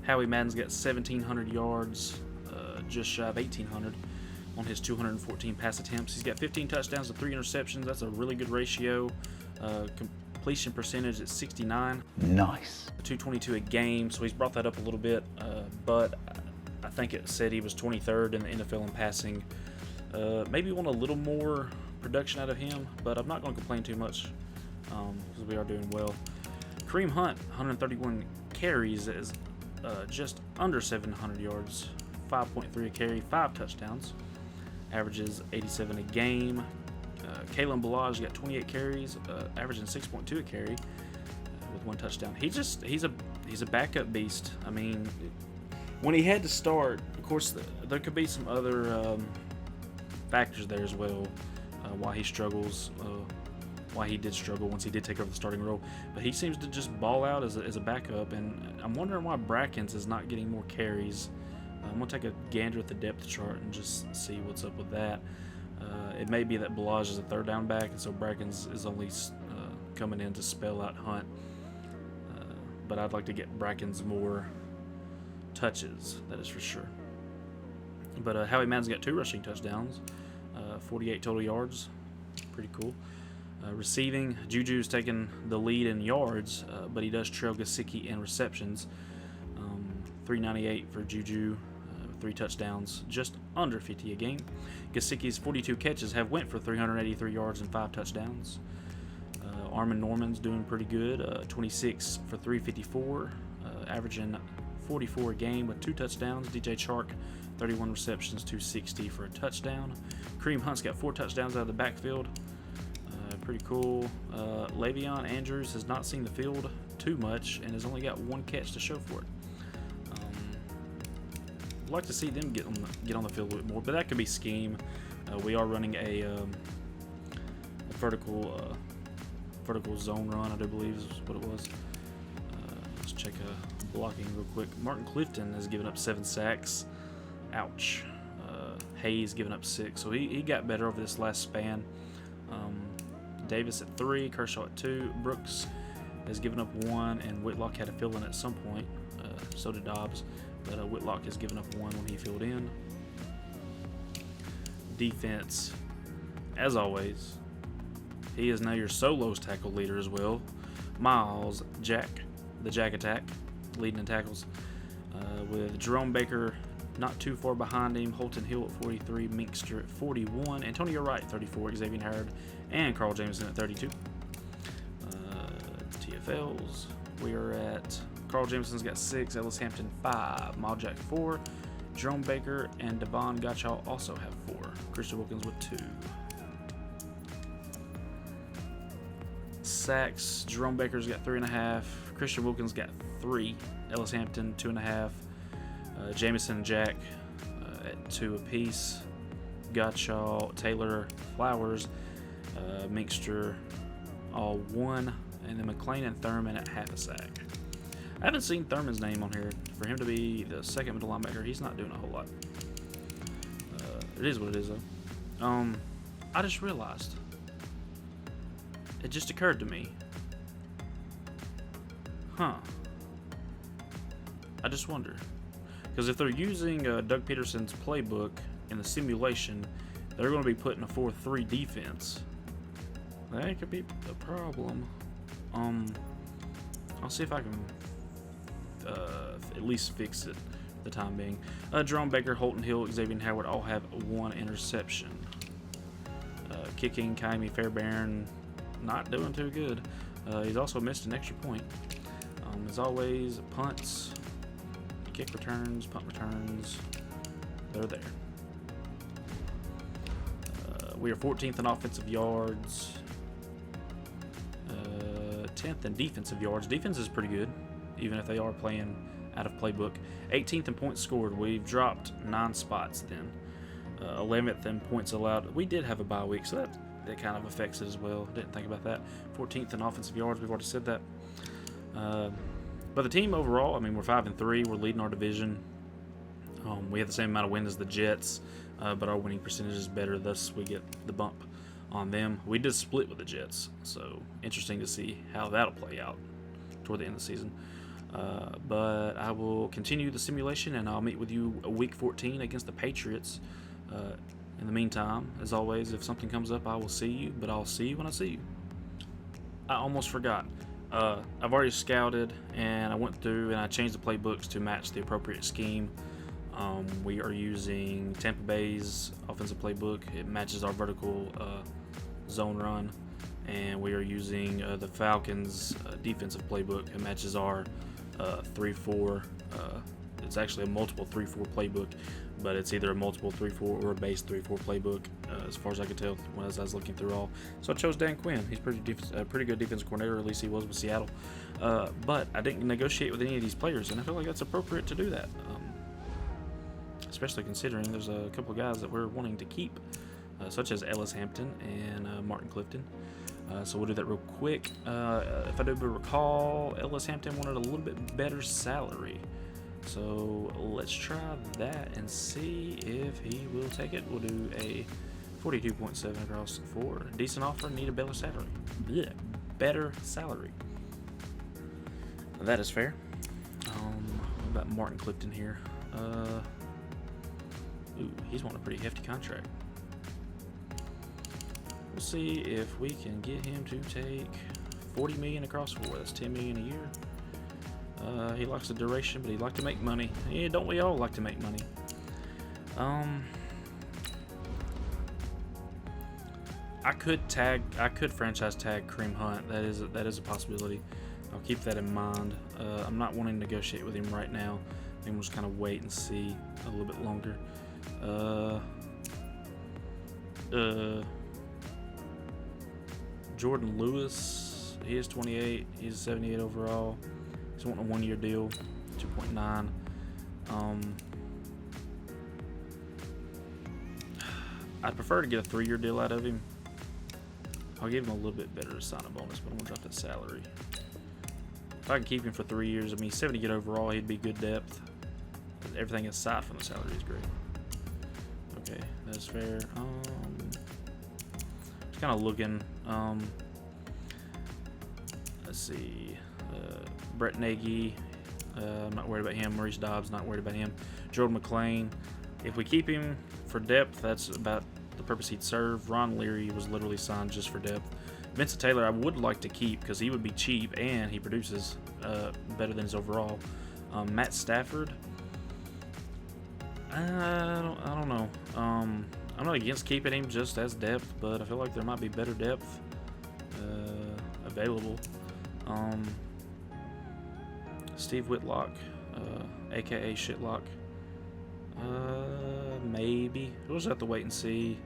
Howie Madden's got 1,700 yards, just shy of 1,800 on his 214 pass attempts. He's got 15 touchdowns to 3 interceptions. That's a really good ratio. Completion percentage at 69. Nice. 222 a game, so he's brought that up a little bit, but I think it said he was 23rd in the NFL in passing. Maybe want a little more production out of him, but I'm not going to complain too much because we are doing well. Kareem Hunt, 131 carries, is just under 700 yards, 5.3 a carry, 5 touchdowns, averages 87 a game. Kalen Ballage got 28 carries, averaging 6.2 a carry with 1 touchdown. He's a backup beast. I mean, when he had to start, of course, there could be some other factors there as well, why he struggles, why he did struggle once he did take over the starting role. But he seems to just ball out as a backup, and I'm wondering why Brackens is not getting more carries. I'm going to take a gander at the depth chart and just see what's up with that. It may be that Ballage is a 3rd down back, and so Brackens is only coming in to spell out Hunt. But I'd like to get Brackens more touches, that is for sure. But Howie Madden's got 2 rushing touchdowns, 48 total yards. Pretty cool. Receiving, Juju's taking the lead in yards, but he does trail Gesicki in receptions. 398 for Juju, 3 touchdowns, just under 50 a game. Gesicki's 42 catches have went for 383 yards and 5 touchdowns. Armin Norman's doing pretty good, 26 for 354, averaging 44 a game with 2 touchdowns. DJ Chark, 31 receptions, 260 for a touchdown. Kareem Hunt's got 4 touchdowns out of the backfield. Pretty cool. Le'Veon Andrews has not seen the field too much and has only got 1 catch to show for it. I'd like to see them get on the field a bit more, but that could be scheme. We are running a vertical zone run, I do believe is what it was. Let's check blocking real quick. Martin Clifton has given up 7 sacks. Ouch. Hayes given up 6, so he got better over this last span. Davis at 3, Kershaw at 2, Brooks has given up 1, and Whitlock had to fill in at some point. So did Dobbs, but Whitlock has given up 1 when he filled in. Defense, as always, he is now your solos tackle leader as well. Miles Jack, the Jack Attack, leading in tackles, with Jerome Baker not too far behind him, Holton Hill at 43, Minkster at 41, Antonio Wright 34, Xavier Howard, and Carl Jameson at 32. TFLs, we are at Carl Jameson's got 6, Ellis Hampton 5, Miles Jack 4, Jerome Baker and Devon Gottschall also have 4, Christian Wilkins with 2. Sacks, Jerome Baker's got 3.5, Christian Wilkins got 3, Ellis Hampton 2.5, Jameson and Jack at 2 apiece, Gottschall, Taylor, Flowers, Minkster all 1, and then McLean and Thurman at half a sack. I haven't seen Thurman's name on here. For him to be the second middle linebacker, he's not doing a whole lot. It is what it is, though. I just realized. It just occurred to me. I just wonder. Because if they're using Doug Peterson's playbook in the simulation, they're going to be putting a 4-3 defense. That could be a problem. I'll see if I can at least fix it for the time being. Jerome Baker, Holton Hill, Xavier Howard all have 1 interception. Kicking, Kaimi Fairbairn not doing too good. He's also missed an extra point. As always, punts, kick returns, punt returns, they're there. We are 14th in offensive yards, 10th in defensive yards. Defense is pretty good, even if they are playing out of playbook. 18th in points scored. We've dropped 9 spots then. 11th in points allowed. We did have a bye week, so that kind of affects it as well. Didn't think about that. 14th in offensive yards. We've already said that. But the team overall, I mean, we're 5-3. We're leading our division. We have the same amount of wins as the Jets, but our winning percentage is better. Thus, we get the bump on them. We did split with the Jets, so interesting to see how that'll play out toward the end of the season. But I will continue the simulation, and I'll meet with you week 14 against the Patriots. In the meantime, as always, if something comes up, I will see you, but I'll see you when I see you. I almost forgot. I've already scouted, and I went through and I changed the playbooks to match the appropriate scheme. We are using Tampa Bay's offensive playbook. It matches our vertical zone run. And we are using the Falcons' defensive playbook. It matches our 3-4. It's actually a multiple 3-4 playbook, but it's either a multiple 3-4 or a base 3-4 playbook, as far as I could tell as I was looking through all. So I chose Dan Quinn. He's pretty good defensive coordinator, at least he was with Seattle. But I didn't negotiate with any of these players, and I feel like that's appropriate to do that, especially considering there's a couple of guys that we're wanting to keep, such as Ellis Hampton and Martin Clifton. So we'll do that real quick. If I do recall, Ellis Hampton wanted a little bit better salary. So let's try that and see if he will take it. We'll do a 42.7 across 4. Decent offer, need a better salary. Blech, better salary. That is fair. What about Martin Clifton here? Ooh, he's wanting a pretty hefty contract. We'll see if we can get him to take $40 million across 4. That's $10 million a year. He likes the duration, but he'd like to make money. Yeah, don't we all like to make money? I could franchise tag Kareem Hunt. That is a possibility. I'll keep that in mind. I'm not wanting to negotiate with him right now. I think we'll just kind of wait and see a little bit longer. Jordan Lewis, he is 28. He's a 78 overall. He's wanting a 1-year deal, 2.9. I'd prefer to get a 3-year deal out of him. I'll give him a little bit better sign-up bonus, but I'm gonna drop that salary. If I can keep him for 3 years, I mean, 78 overall, he'd be good depth. Everything aside from the salary is great. Okay, that's fair. Just kind of looking. Let's see. Brett Nagy, I'm not worried about him. Maurice Dobbs, not worried about him. Jordan McLean, if we keep him for depth, that's about the purpose he'd serve. Ron Leary was literally signed just for depth. Vincent Taylor, I would like to keep because he would be cheap and he produces better than his overall. Matt Stafford, I don't know. I'm not against keeping him just as depth, but I feel like there might be better depth available. Steve Whitlock, aka Shitlock. Maybe. We'll just have to wait and see.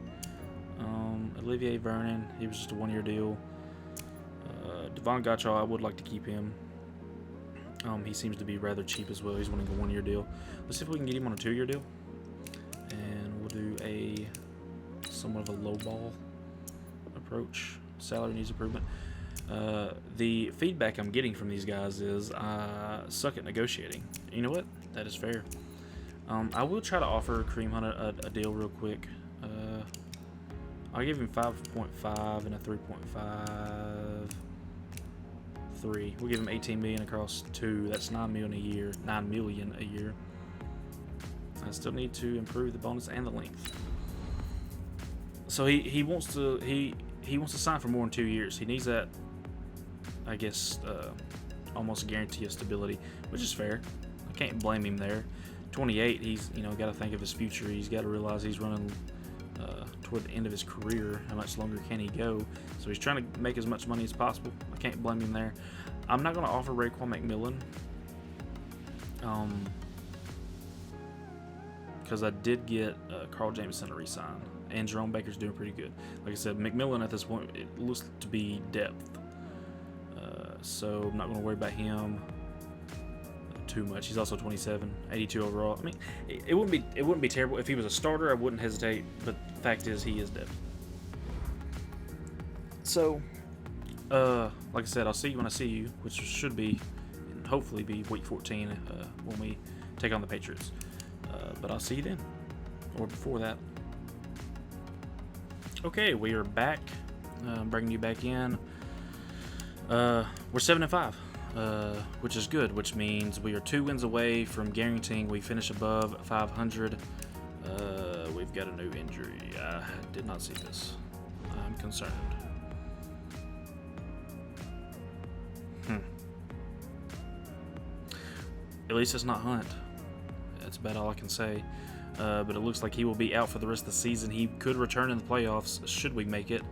Olivier Vernon, he was just a 1-year deal. Devon Gottschall, I would like to keep him. He seems to be rather cheap as well. He's wanting a 1-year deal. Let's see if we can get him on a 2-year deal. And we'll do a somewhat of a low ball approach. Salary needs improvement. The feedback I'm getting from these guys is I suck at negotiating. You know what? That is fair. I will try to offer Kareem Hunt a deal real quick. I'll give him 5.5 and a 3.5. 3. We'll give him 18 million across 2. That's 9 million a year. 9 million a year. I still need to improve the bonus and the length. So he wants to sign for more than 2 years. He needs that, I guess, almost guarantee of stability, which is fair. I can't blame him there. 28, he's got to think of his future. He's got to realize he's running toward the end of his career. How much longer can he go? So he's trying to make as much money as possible. I can't blame him there. I'm not going to offer Raekwon McMillan because I did get Carl Jameson to re-sign, and Jerome Baker's doing pretty good. Like I said, McMillan at this point, it looks to be depth. So I'm not going to worry about him too much. He's also 27, 82 overall. I mean, it wouldn't be terrible if he was a starter. I wouldn't hesitate, but the fact is he is depth. So, like I said, I'll see you when I see you, which should be, and hopefully be week 14 when we take on the Patriots. But I'll see you then, or before that. Okay, we are back. Bringing you back in. We're 7-5. Which is good, which means we are 2 wins away from guaranteeing we finish above 500. We've got a new injury. I did not see this. I'm concerned. At least it's not Hunt. That's about all I can say. But it looks like he will be out for the rest of the season. He could return in the playoffs, should we make it.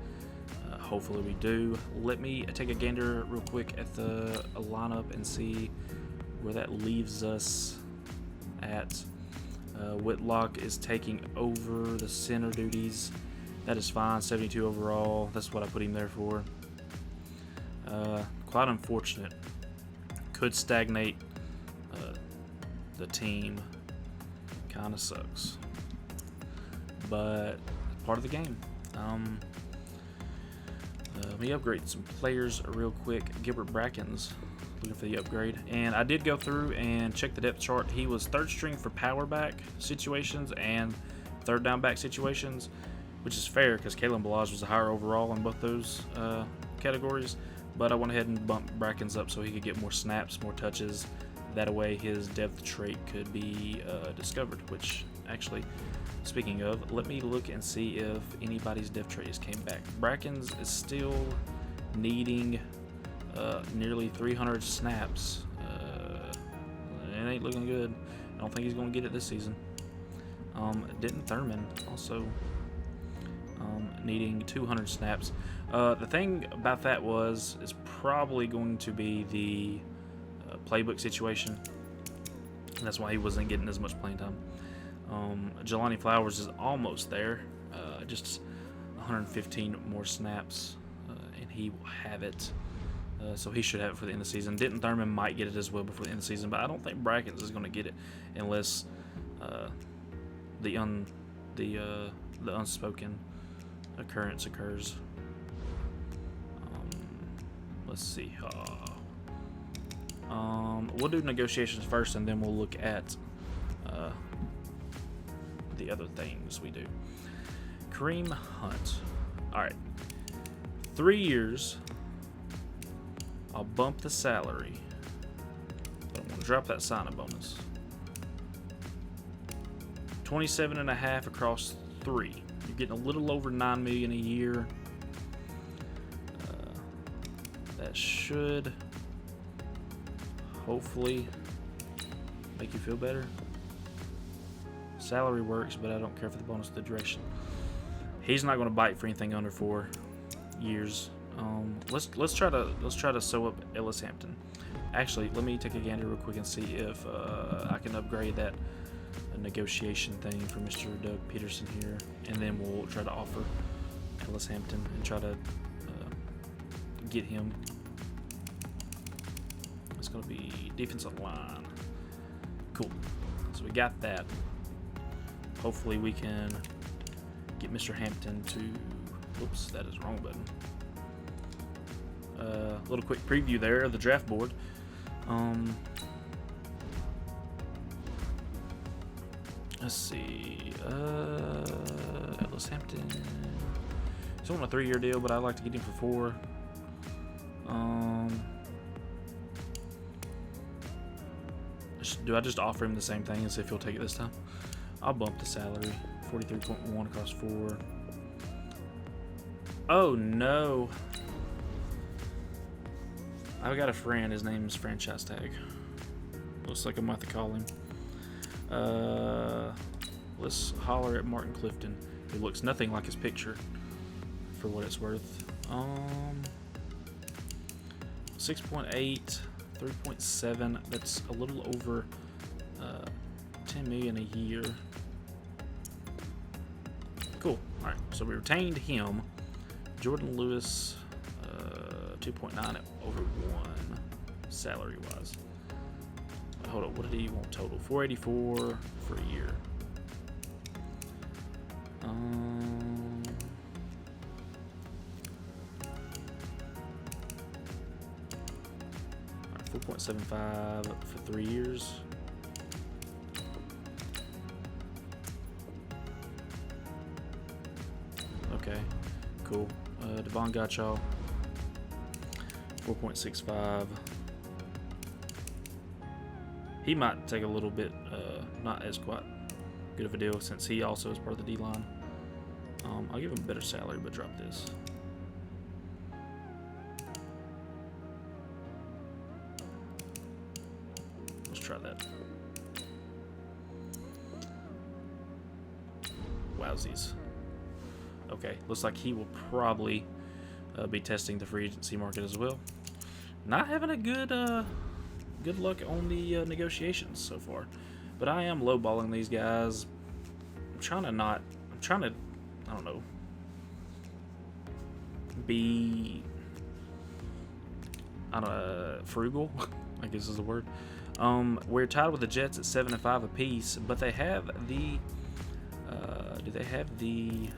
Hopefully we do. Let me take a gander real quick at the lineup and see where that leaves us at. Whitlock is taking over the center duties. That is fine. 72 overall. That's what I put him there for. Quite unfortunate. Could stagnate the team. Kind of sucks. But part of the game. Let me upgrade some players real quick. Gilbert Brackens, looking for the upgrade. And I did go through and check the depth chart. He was 3rd string for power back situations and 3rd down back situations, which is fair because Kalen Ballage was a higher overall in both those categories. But I went ahead and bumped Brackens up so he could get more snaps, more touches. That way his depth trait could be discovered, which actually... Speaking of, let me look and see if anybody's depth trait has came back. Brackens is still needing nearly 300 snaps. It ain't looking good. I don't think he's going to get it this season. Denton Thurman also needing 200 snaps. The thing about that is probably going to be the playbook situation. That's why he wasn't getting as much playing time. Jelani Flowers is almost there, just 115 more snaps, and he will have it. So he should have it for the end of the season. Denton Thurman might get it as well before the end of the season, but I don't think Brackens is going to get it unless the unspoken occurrence occurs. Let's see. We'll do negotiations first, and then we'll look at the other things we do. Kareem Hunt. All right. 3 years. I'll bump the salary, but I'm going to drop that sign-up bonus. 27.5 across 3. You're getting a little over $9 million a year. That should hopefully make you feel better. Salary works, but I don't care for the bonus of the direction. He's not going to bite for anything under 4 years. Let's try to sew up Ellis Hampton. Actually, let me take a gander real quick and see if I can upgrade that negotiation thing for Mr. Doug Peterson here, and then we'll try to offer Ellis Hampton and try to get him. It's going to be defensive line. Cool. So we got that. Hopefully we can get Mr. Hampton to. Oops, that is the wrong button. Little quick preview there of the draft board. Let's see. Ellis Hampton. He's on a 3-year deal, but I'd like to get him for 4. Do I just offer him the same thing and see if he'll take it this time? I'll bump the salary. 43.1 across 4. Oh no. I've got a friend, his name is Franchise Tag. Looks like I'm going to have to call him. Let's holler at Martin Clifton, who looks nothing like his picture, for what it's worth. 6.8, 3.7, that's a little over 10 million a year. Cool. Alright, so we retained him. Jordan Lewis, 2.9 over 1 salary wise. Hold on, what did he want total? 484 for a year. 4.75 for 3 years. Okay, cool. Devon Gottschall, 4.65. He might take a little bit, not as quite good of a deal since he also is part of the D-line. I'll give him a better salary, but drop this. Let's try that. Wowsies. Okay, looks like he will probably be testing the free agency market as well. Not having a good luck on the negotiations so far, but I am lowballing these guys. I'm trying to, I don't know, be, frugal, I guess is the word. We're tied with the Jets at 7-5 apiece, but they have the, do they have the,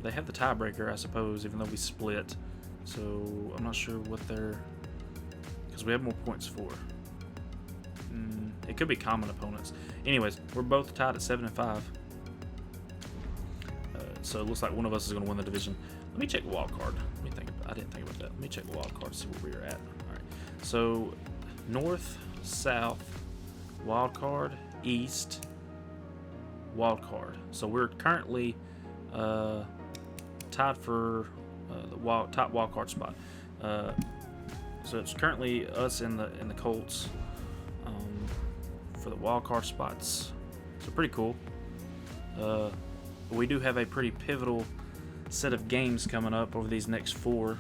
they have the tiebreaker, I suppose, even though we split. So I'm not sure what they're, because we have more points for. It could be common opponents. Anyways, we're both tied at 7-5. So it looks like one of us is going to win the division. Let me check wild card. Let me think. I didn't think about that. Let me check wild card to see where we're at. All right. So north, south, wild card, east, wild card. So we're currently tied for the top wild card spot. So it's currently us in the Colts for the wild card spots. So pretty cool. We do have a pretty pivotal set of games coming up over these next 4.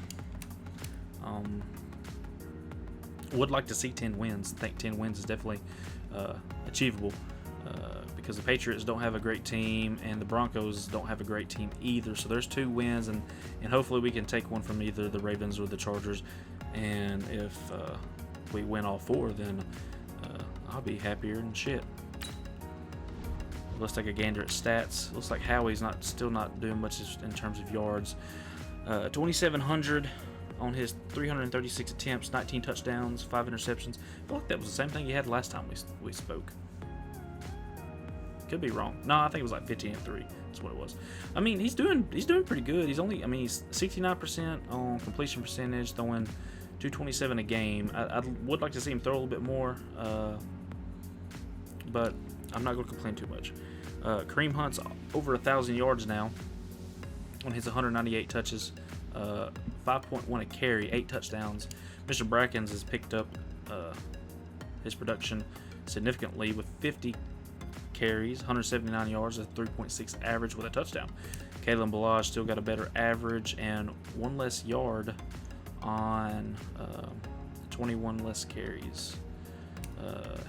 Would like to see 10 wins. I think 10 wins is definitely achievable because the Patriots don't have a great team and the Broncos don't have a great team either. So there's 2 wins, and hopefully we can take one from either the Ravens or the Chargers. And if we win all 4, then I'll be happier than shit. Let's take a gander at stats. Looks like Howie's still not doing much in terms of yards. 2,700 on his 336 attempts, 19 touchdowns, 5 interceptions. I feel like that was the same thing he had last time we spoke. Could be wrong. No, I think it was like 15-3. That's what it was. I mean, he's doing pretty good. He's 69% on completion percentage, throwing 227 a game. I would like to see him throw a little bit more, but I'm not going to complain too much. Kareem Hunt's over 1,000 yards now. on his 198 touches, 5.1 a carry, 8 touchdowns. Mr. Brackens has picked up his production significantly with 50 carries, 179 yards, a 3.6 average with a touchdown. Kalen Balaj still got a better average and 1 less yard on 21 less carries.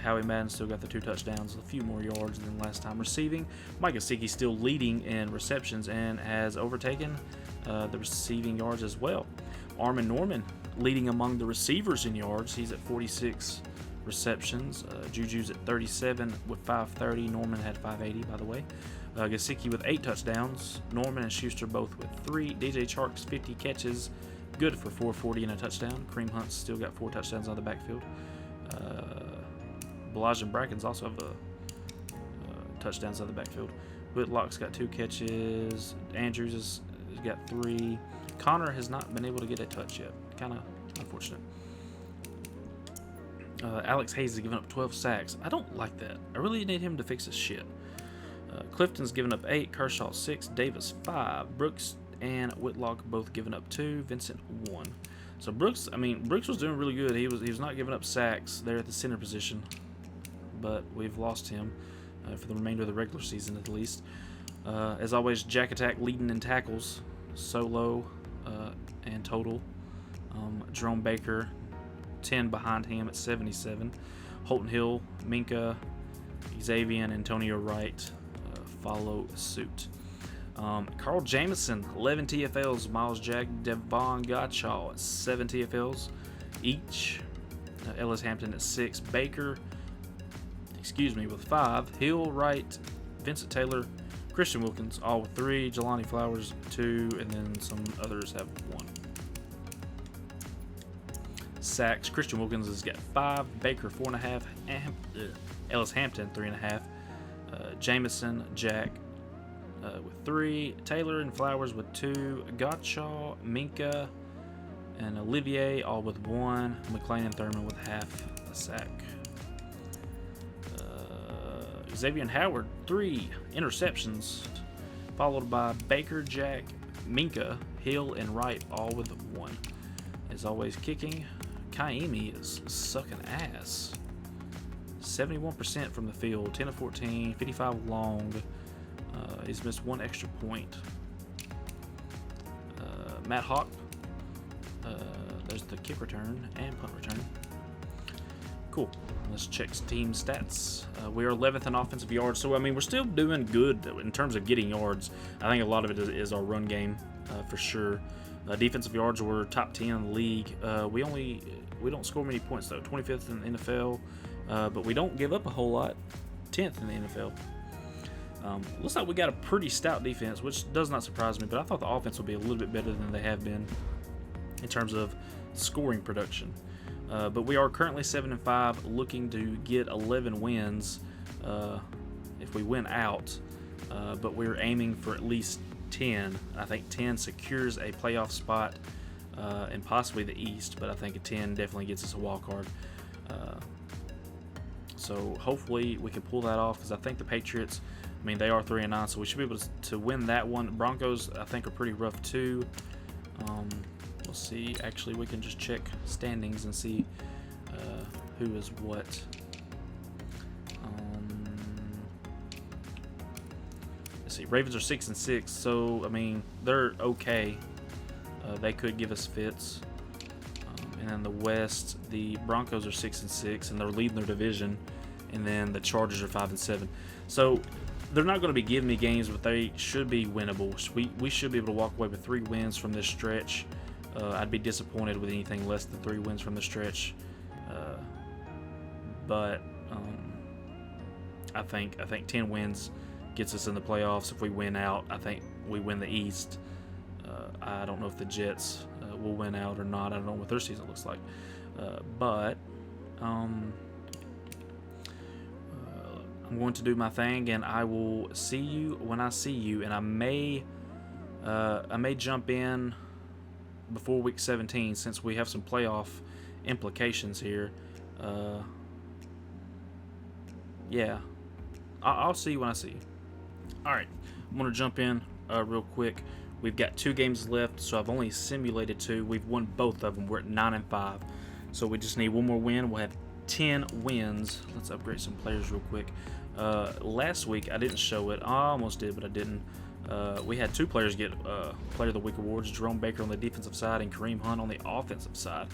Howie Madden still got the 2 touchdowns, a few more yards than last time receiving. Mike Gesicki still leading in receptions and has overtaken the receiving yards as well. Armin Norman leading among the receivers in yards. He's at 46 receptions. Juju's at 37 with 530. Norman had 580, by the way. Gesicki with 8 touchdowns. Norman and Schuster both with 3. DJ Chark's 50 catches, good for 440 and a touchdown. Kareem Hunt's still got 4 touchdowns on the backfield. Balaj and Brackens also have touchdowns on the backfield. Whitlock's got 2 catches. Andrews has got 3. Connor has not been able to get a touch yet. Kind of unfortunate. Alex Hayes has given up 12 sacks. I don't like that. I really need him to fix his shit. Clifton's given up 8. Kershaw 6. Davis 5. Brooks and Whitlock both given up 2. Vincent 1. So Brooks was doing really good. He was not giving up sacks there at the center position, but we've lost him for the remainder of the regular season at least. As always, Jack Attack leading in tackles, solo and total. Jerome Baker, 10 behind him at 77. Holton Hill, Minka, Xavier, and Antonio Wright follow suit. Carl Jamison, 11 TFLs. Miles Jack, Devon Gottschall at 7 TFLs each. Ellis Hampton at 6. Baker, with 5. Hill, Wright, Vincent Taylor, Christian Wilkins, all with 3. Jelani Flowers, 2. And then some others have 1. Sacks, Christian Wilkins has got 5. Baker, 4.5. Ellis Hampton, 3.5. Jamison, Jack, with 3, Taylor and Flowers with 2, Gottschall, Minka, and Olivier all with 1, McLean and Thurman with half a sack. Xavier and Howard, 3 interceptions, followed by Baker, Jack, Minka, Hill, and Wright all with 1. As always, kicking, Kaimi is sucking ass. 71% from the field, 10 of 14, 55 long. He's missed 1 extra point. Matt Hawk, there's the kick return and punt return. Cool. Let's check team stats. We are 11th in offensive yards, so we're still doing good in terms of getting yards. I think a lot of it is our run game for sure. Defensive yards, we're top 10 in the league. We don't score many points though. 25th in the NFL, but we don't give up a whole lot. 10th in the NFL. Looks like we got a pretty stout defense, which does not surprise me, but I thought the offense would be a little bit better than they have been in terms of scoring production. But we are currently 7-5, looking to get 11 wins if we win out. But we're aiming for at least 10. I think 10 secures a playoff spot and possibly the East, but I think a 10 definitely gets us a wild card. So hopefully we can pull that off, because I think the Patriots, they are 3-9, so we should be able to win that one. Broncos, I think, are pretty rough too. We'll see. Actually, we can just check standings and see who is what. Let's see. Ravens are 6-6, so they're okay. They could give us fits. And then the West, the Broncos are 6-6, and they're leading their division. And then the Chargers are 5-7. So they're not going to be giving me games, but they should be winnable. We should be able to walk away with 3 wins from this stretch. I'd be disappointed with anything less than 3 wins from the stretch. But I think 10 wins gets us in the playoffs. If we win out, I think we win the East. I don't know if the Jets will win out or not. I don't know what their season looks like. But I'm going to do my thing, and I will see you when I see you. And I may jump in before week 17, since we have some playoff implications here. Yeah, I'll see you when I see you. All right, I'm going to jump in real quick. We've got 2 games left, so I've only simulated 2. We've won both of them. We're at 9-5. So we just need one more win. We'll have 10 wins. Let's upgrade some players real quick. Last week, I didn't show it. I almost did, but I didn't. We had 2 players get Player of the Week awards. Jerome Baker on the defensive side and Kareem Hunt on the offensive side.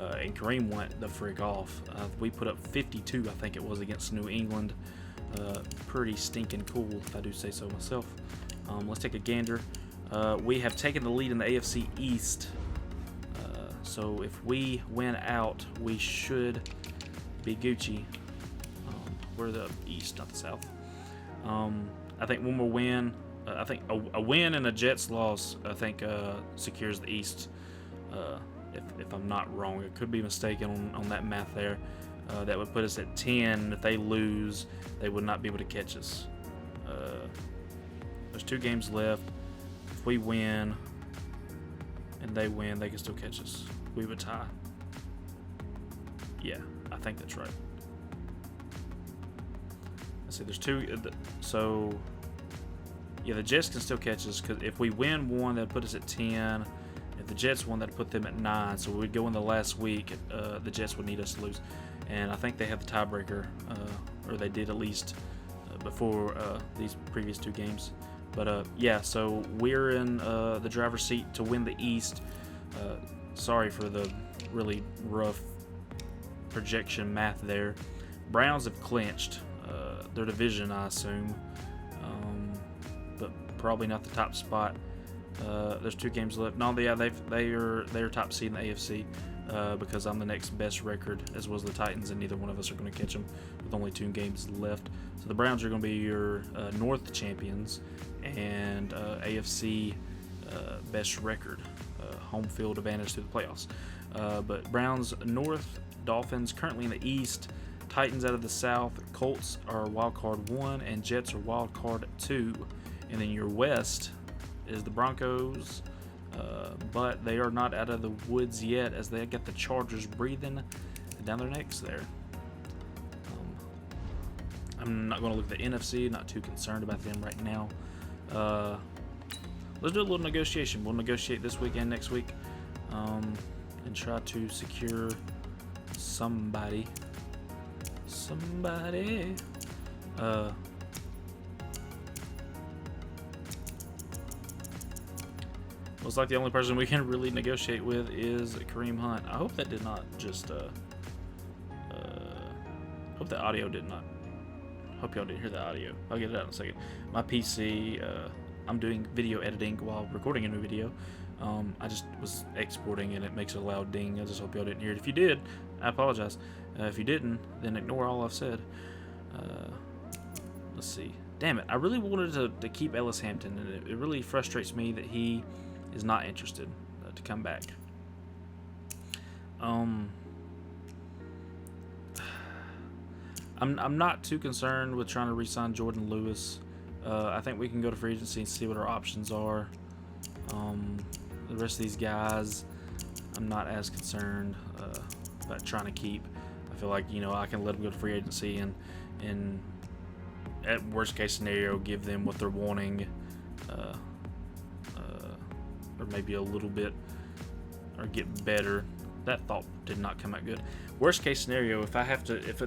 And Kareem went the frick off. We put up 52, I think it was, against New England. Pretty stinking cool, if I do say so myself. Let's take a gander. We have taken the lead in the AFC East. So if we win out, we should be Gucci. We're the East, not the South. I think one more win. I think a win and a Jets loss, I think, secures the East. If I'm not wrong, I could be mistaken on that math there. That would put us at 10. If they lose, they would not be able to catch us. There's 2 games left. If we win and they win, they can still catch us. We would tie. Yeah, I think that's right. Let's see, there's 2. So, yeah, the Jets can still catch us, because if we win one, that'd put us at 10. If the Jets won, that'd put them at 9. So we'd go in the last week. The Jets would need us to lose. And I think they have the tiebreaker, or they did at least before these previous 2 games. But yeah, so we're in the driver's seat to win the East. Sorry for the really rough projection math there. Browns have clinched their division, I assume, but probably not the top spot. There's 2 games left. No, yeah, they're top seed in the AFC because I'm the next best record, as well as the Titans, and neither one of us are going to catch them with only 2 games left. So the Browns are going to be your North champions and AFC best record, home field advantage through the playoffs. But Browns North, Dolphins currently in the East, Titans out of the South, Colts are wild card 1, and Jets are wild card 2. And then your West is the Broncos, but they are not out of the woods yet, as they got the Chargers breathing down their necks there. I'm not going to look at the NFC, not too concerned about them right now. Let's do a little negotiation. We'll negotiate this week and next week, and try to secure somebody. Looks like the only person we can really negotiate with is Kareem Hunt. I hope that did not just hope the audio did not. Hope y'all didn't hear the audio. I'll get it out in a second. My PC, I'm doing video editing while recording a new video. I just was exporting and it makes a loud ding. I just hope y'all didn't hear it. If you did, I apologize. If you didn't, then ignore all I've said. Let's see. Damn it, I really wanted to keep Ellis Hampton, and it really frustrates me that he is not interested to come back. I'm not too concerned with trying to re-sign Jordan Lewis. I think we can go to free agency and see what our options are. The rest of these guys, I'm not as concerned about trying to keep. I feel like, I can let them go to free agency and at worst case scenario give them what they're wanting, or maybe a little bit, or get better. That thought did not come out good. Worst case scenario, if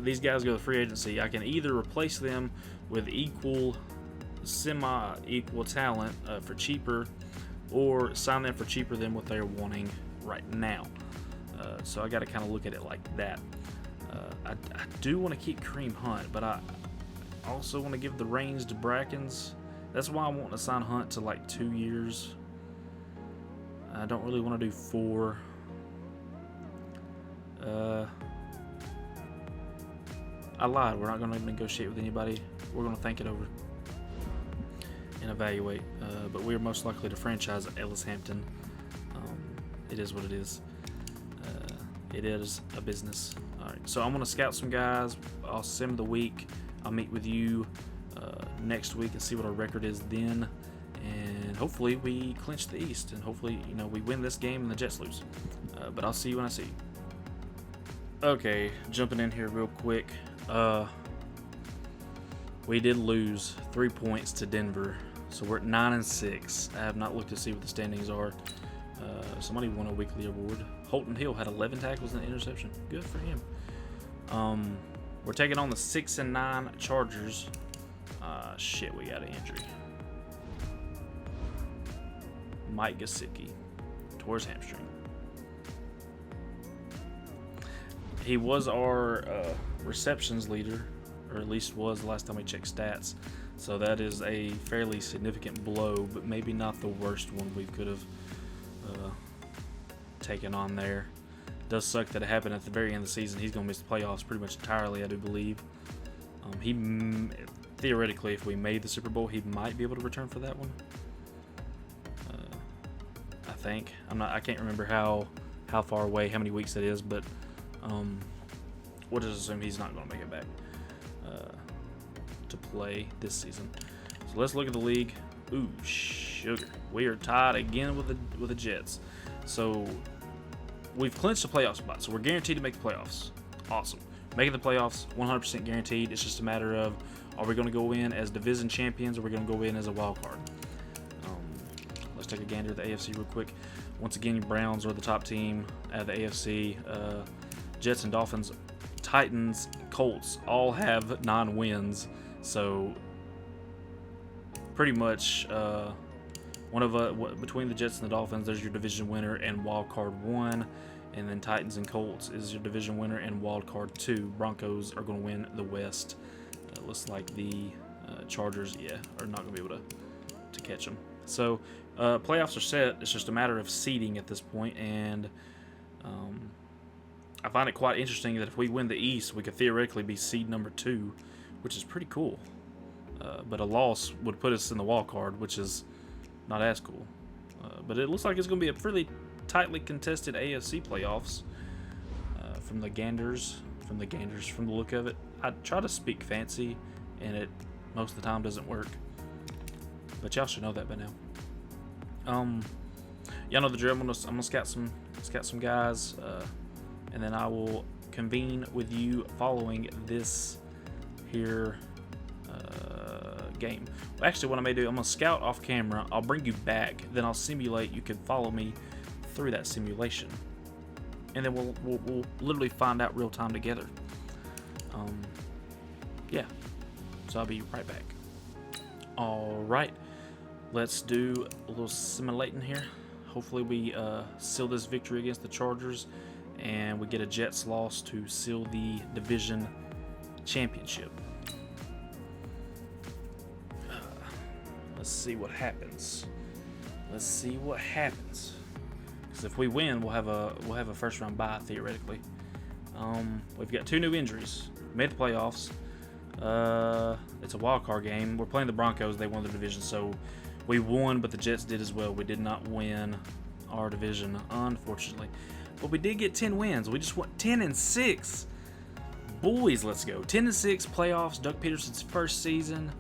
these guys go to free agency, I can either replace them with semi-equal talent for cheaper, or sign them for cheaper than what they're wanting right now. So I got to kind of look at it like that. I do want to keep Kareem Hunt, but I also want to give the reins to Brackens. That's why I want to sign Hunt to like 2 years. I don't really want to do 4. I lied. We're not going to negotiate with anybody. We're going to think it over and evaluate. But we're most likely to franchise Ellis Hampton. It is what it is. It is a business. All right. So I'm going to scout some guys. I'll sim the week. I'll meet with you next week and see what our record is then. And hopefully we clinch the East. And hopefully, we win this game and the Jets lose. But I'll see you when I see you. Okay, jumping in here real quick. We did lose 3 points to Denver. So we're at 9-6. I have not looked to see what the standings are. Somebody won a weekly award. Holton Hill had 11 tackles and an interception. Good for him. We're taking on the 6-9 Chargers. Shit, we got an injury. Mike Gesicki tore his hamstring. He was our receptions leader, or at least was the last time we checked stats. So that is a fairly significant blow, but maybe not the worst one we could have taken on there. It does suck that it happened at the very end of the season. He's going to miss the playoffs pretty much entirely, I do believe. Theoretically, if we made the Super Bowl, he might be able to return for that one. I think. I can't remember how far away, how many weeks that is, but we'll just assume he's not going to make it back to play this season. So let's look at the league. Ooh, sugar. We are tied again with the Jets. So we've clinched the playoff spot. So we're guaranteed to make the playoffs. Awesome. Making the playoffs, 100% guaranteed. It's just a matter of, are we going to go in as division champions or are we going to go in as a wild card? Let's take a gander at the AFC real quick. Once again, Browns are the top team out of the AFC. Jets and Dolphins, Titans, Colts all have 9 wins. So pretty much between the Jets and the Dolphins, there's your division winner and wild card 1. And then Titans and Colts is your division winner and wild card 2. Broncos are going to win the West. Looks like the Chargers, are not going to be able to catch them. So playoffs are set. It's just a matter of seeding at this point, and I find it quite interesting that if we win the East, we could theoretically be seed number 2, which is pretty cool. But a loss would put us in the wild card, which is not as cool. But it looks like it's going to be a pretty tightly contested AFC playoffs from the look of it. I try to speak fancy, and it most of the time doesn't work. But y'all should know that by now. Y'all know the drill. I'm gonna scout some guys, and then I will convene with you following this here game. Well, actually, what I may do, I'm gonna scout off camera. I'll bring you back, then I'll simulate. You can follow me through that simulation, and then we'll literally find out real time together. So I'll be right back. All right, let's do a little simulating here. Hopefully we seal this victory against the Chargers, and we get a Jets loss to seal the division championship. Let's see what happens. Because if we win, we'll have a first round bye theoretically. We've got 2 new injuries. Made the playoffs. It's a wild card game. We're playing the Broncos. They won the division, so we won, but the Jets did as well. We did not win our division, unfortunately. But we did get 10 wins. We just won 10-6. Boys, let's go. 10-6 playoffs. Doug Peterson's first season.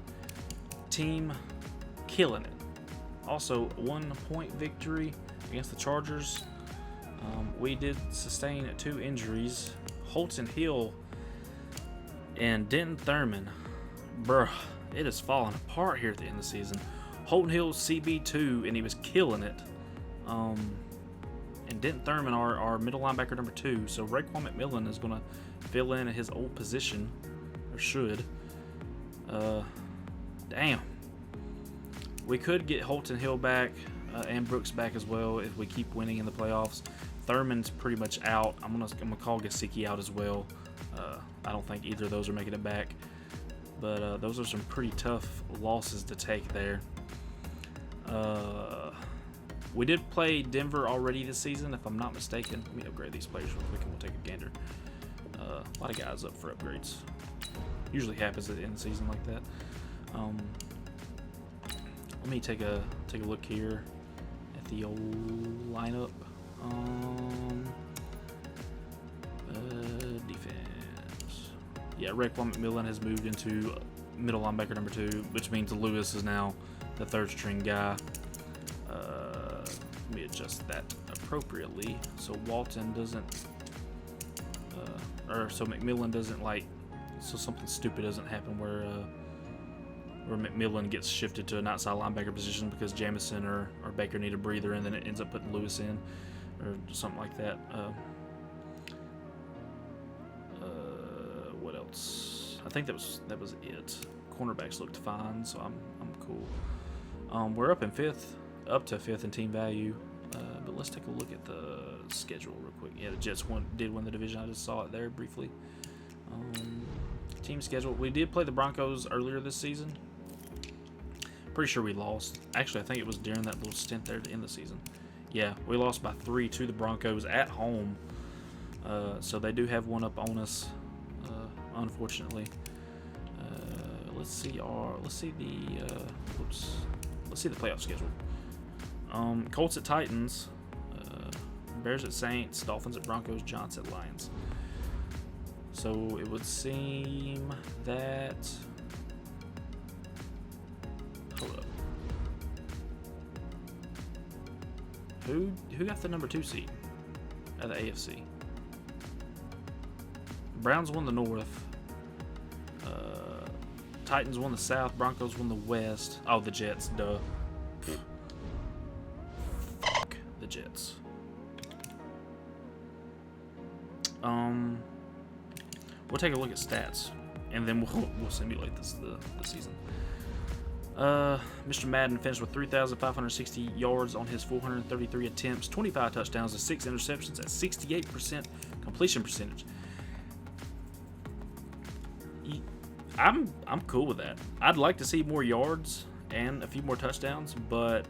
Team killing it. Also, 1-point victory against the Chargers. We did sustain 2 injuries. Holton Hill and Denton Thurman. Bruh, it is falling apart here at the end of the season. Holton Hill CB2, and he was killing it. And Denton Thurman, our middle linebacker number 2. So Raekwon McMillan is going to fill in at his old position, or should. Damn. We could get Holton Hill back and Brooks back as well if we keep winning in the playoffs. Thurman's pretty much out. I'm gonna call Gesicki out as well. I don't think either of those are making it back. But those are some pretty tough losses to take there. We did play Denver already this season, if I'm not mistaken. Let me upgrade these players real quick and we'll take a gander. A lot of guys up for upgrades. Usually happens at the end of the season like that. Let me take a look here at the old lineup. Defense. Yeah, Raekwon McMillan has moved into middle linebacker number 2, which means Lewis is now the 3rd string guy. Let me adjust that appropriately so Walton doesn't, so McMillan doesn't so something stupid doesn't happen where where McMillan gets shifted to an outside linebacker position because Jamison or Baker need a breather, and then it ends up putting Lewis in, or something like that. What else? I think that was it. Cornerbacks looked fine, so I'm cool. We're up to fifth in team value, but let's take a look at the schedule real quick. Yeah, the Jets did win the division. I just saw it there briefly. Team schedule. We did play the Broncos earlier this season. Pretty sure we lost. Actually, I think it was during that little stint there to end the season. Yeah, we lost by 3 to the Broncos at home. So they do have one up on us, unfortunately. Let's see the playoff schedule. Colts at Titans, Bears at Saints, Dolphins at Broncos, Giants at Lions. So it would seem that. Hold up. Who got the number 2 seed at the AFC? Browns won the North. Titans won the South. Broncos won the West. Oh, the Jets. Duh. Fuck the Jets. We'll take a look at stats, and then we'll simulate the season. Mr. Madden finished with 3,560 yards on his 433 attempts, 25 touchdowns, and 6 interceptions at 68% completion percentage. I'm cool with that. I'd like to see more yards and a few more touchdowns, but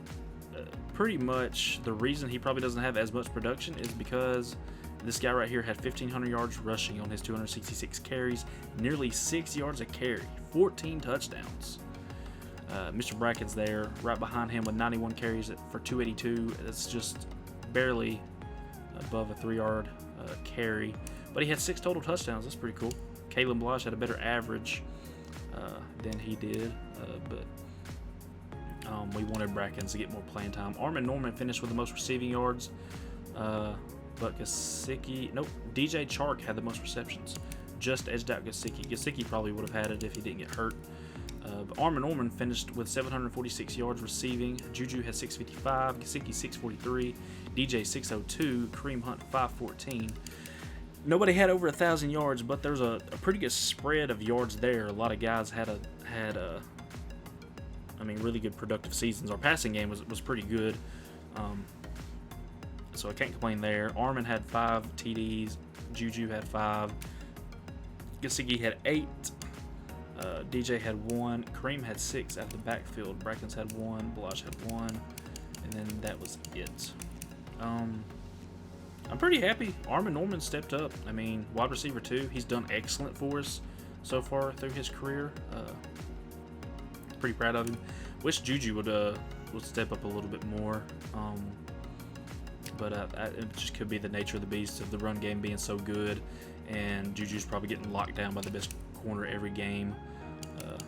pretty much the reason he probably doesn't have as much production is because this guy right here had 1,500 yards rushing on his 266 carries, nearly 6 yards a carry, 14 touchdowns. Mr. Bracken's there, right behind him with 91 carries for 282. That's just barely above a 3-yard carry, but he had 6 total touchdowns. That's pretty cool. Kalen Blanche had a better average than he did, but we wanted Brackens to get more playing time. Armin Norman finished with the most receiving yards, but DJ Chark had the most receptions. Just edged out Gesicki. Gesicki probably would have had it if he didn't get hurt. But Armin Norman finished with 746 yards receiving. Juju had 655, Gesicki 643, DJ 602, Kareem Hunt 514. Nobody had over 1,000 yards, but there's a pretty good spread of yards there. A lot of guys had really good productive seasons. Our passing game was pretty good, so I can't complain there. Armin had 5 TDs, Juju had 5, Gesicki had 8, DJ had 1, Kareem had 6 out of the backfield, Brackens had 1, Balash had 1, and then that was it. I'm pretty happy. Armin Norman stepped up. I mean, wide receiver 2, he's done excellent for us so far through his career. Pretty proud of him. Wish Juju would step up a little bit more. But it just could be the nature of the beast of the run game being so good, and Juju's probably getting locked down by the best corner every game.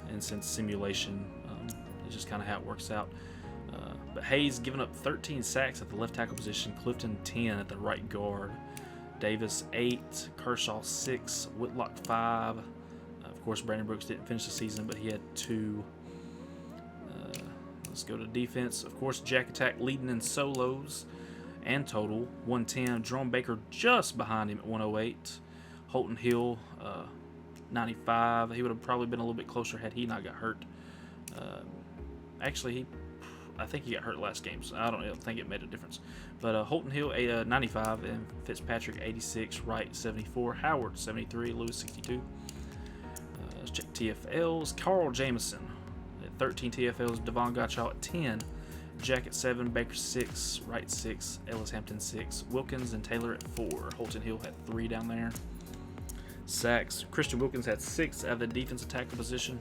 And since simulation, it's just kind of how it works out. But Hayes giving up 13 sacks at the left tackle position, Clifton 10 at the right guard, Davis 8, Kershaw 6, Whitlock 5. Of course, Brandon Brooks didn't finish the season, but he had 2. Let's go to defense. Of course, Jack Attack leading in solos and total, 110. Jerome Baker just behind him at 108. Holton Hill, 95. He would have probably been a little bit closer had he not got hurt. Actually, I think he got hurt last game, so I don't think it made a difference. But Holton Hill, 95, and Fitzpatrick, 86, Wright, 74, Howard, 73, Lewis, 62. Let's check TFLs. Carl Jamison at 13 TFLs, Devon Gottschall at 10, Jack at 7, Baker 6, Wright 6, Ellis Hampton 6, Wilkins and Taylor at 4. Holton Hill had 3 down there. Sacks, Christian Wilkins had 6 out of the defensive tackle position,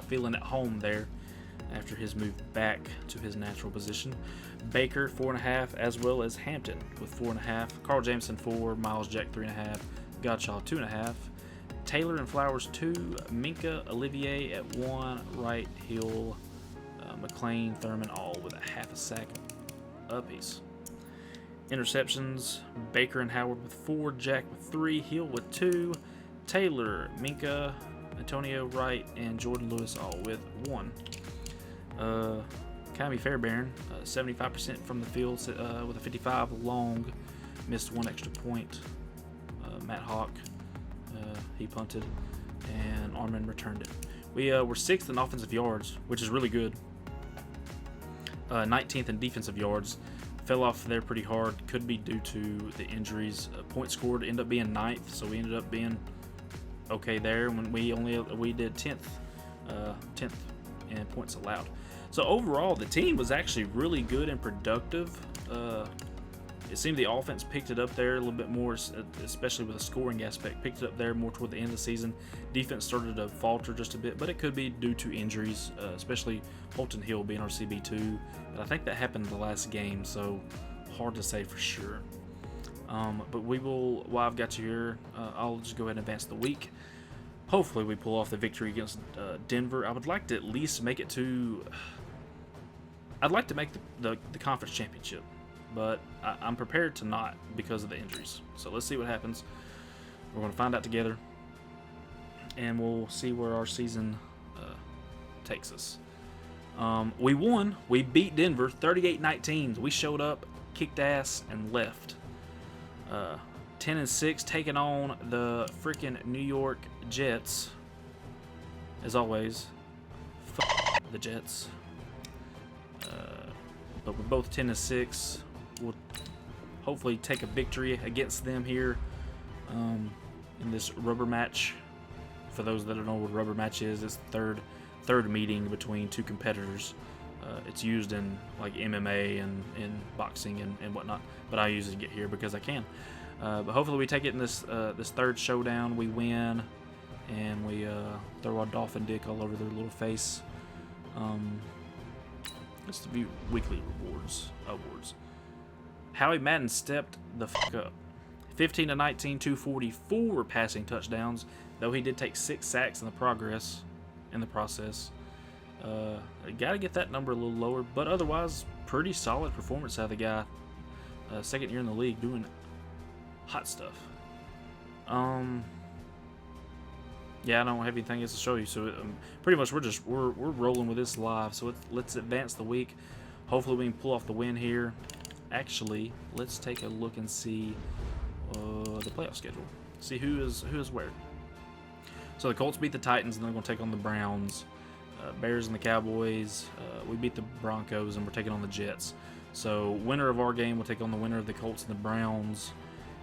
feeling at home there after his move back to his natural position. Baker 4.5, as well as Hampton with 4.5. Carl Jameson 4, Miles Jack 3.5, Gottschall 2.5, Taylor and Flowers 2, Minka Olivier at 1, Wright, Hill, McLean, Thurman all with a half a sack apiece. Interceptions, Baker and Howard with 4, Jack with 3, Hill with 2, Taylor, Minka, Antonio Wright and Jordan Lewis all with 1. Kyrie Fairbairn, 75% from the field with a 55 long, missed 1 extra point. Matt Hawk, he punted, and Armin returned it. We were 6th in offensive yards, which is really good. 19th in defensive yards. Fell off there pretty hard. Could be due to the injuries. Points scored ended up being 9th, so we ended up being okay there when we did 10th in points allowed. So overall, the team was actually really good and productive. It seemed the offense picked it up there a little bit more, especially with the scoring aspect. Picked it up there more toward the end of the season. Defense started to falter just a bit, but it could be due to injuries, especially Holton Hill being our CB2. But I think that happened in the last game, so hard to say for sure. But we will, while I've got you here, I'll just go ahead and advance the week. Hopefully we pull off the victory against Denver. I would like to at least make it to... I'd like to make the conference championship, but I'm prepared to not because of the injuries. So let's see what happens. We're going to find out together, and we'll see where our season takes us. We won. We beat Denver 38-19. We showed up, kicked ass, and left. 10-6, taking on the freaking New York Jets. As always, the Jets. But we're both 10-6. We'll hopefully take a victory against them here in this rubber match. For those that don't know what a rubber match is, it's the third meeting between two competitors. It's used in like MMA and in boxing and whatnot, but I usually get here because I can. But hopefully we take it in this third showdown. We win, and we throw our dolphin dick all over their little face. Let's view weekly awards. Howie Madden stepped the fuck up. 15-19, 244 passing touchdowns, though he did take 6 sacks in the process. Got to get that number a little lower, but otherwise, pretty solid performance out of the guy. Second year in the league, doing hot stuff. Yeah, I don't have anything else to show you, so pretty much we're rolling with this live. So let's advance the week. Hopefully we can pull off the win here. Actually, let's take a look and see the playoff schedule. See who is where. So the Colts beat the Titans, and they're going to take on the Browns. Bears and the Cowboys. We beat the Broncos, and we're taking on the Jets. So winner of our game will take on the winner of the Colts and the Browns.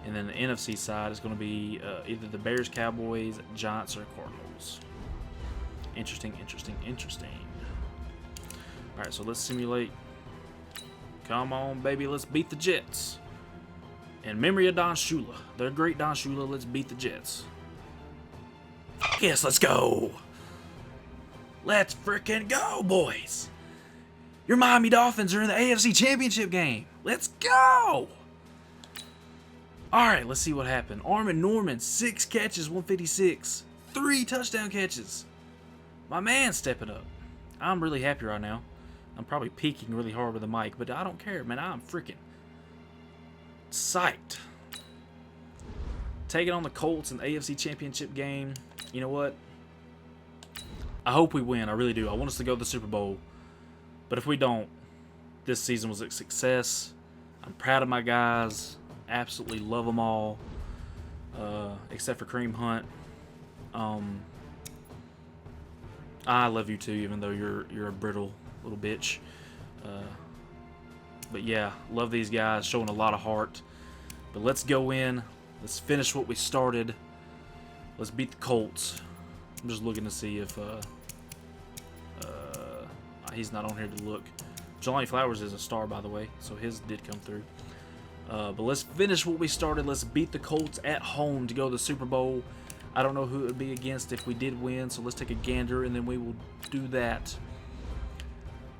And then the NFC side is going to be either the Bears, Cowboys, Giants, or Cardinals. Interesting. All right, so let's simulate. Come on, baby, let's beat the Jets. In memory of Don Shula, the great Don Shula, let's beat the Jets. Yes, let's go. Let's freaking go, boys. Your Miami Dolphins are in the AFC Championship game. Let's go. All right, let's see what happened. Armin Norman, 6 catches, 156. 3 touchdown catches. My man stepping up. I'm really happy right now. I'm probably peeking really hard with the mic, but I don't care, man. I'm freaking psyched. Taking on the Colts in the AFC Championship game. You know what? I hope we win. I really do. I want us to go to the Super Bowl. But if we don't, this season was a success. I'm proud of my guys. Absolutely love them all, except for Kareem Hunt. I love you too, even though you're a brittle little bitch. But yeah, love these guys, showing a lot of heart. But let's go in. Let's finish what we started. Let's beat the Colts. I'm just looking to see if he's not on here to look. Jelani Flowers is a star, by the way, so his did come through. But let's finish what we started. Let's beat the Colts at home to go to the Super Bowl. I don't know who it would be against if we did win, so let's take a gander, and then we will do that.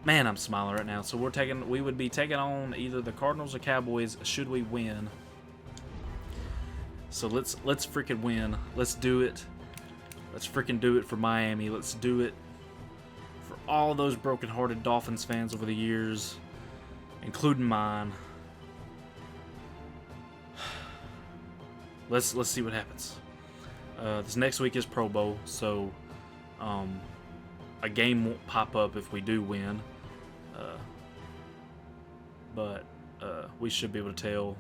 Man, I'm smiling right now. So we would be taking on either the Cardinals or Cowboys should we win. So let's freaking win. Let's do it. Let's freaking do it for Miami. Let's do it for all those broken-hearted Dolphins fans over the years, including mine. Let's see what happens. This next week is Pro Bowl, so A game won't pop up if we do win, but we should be able to tell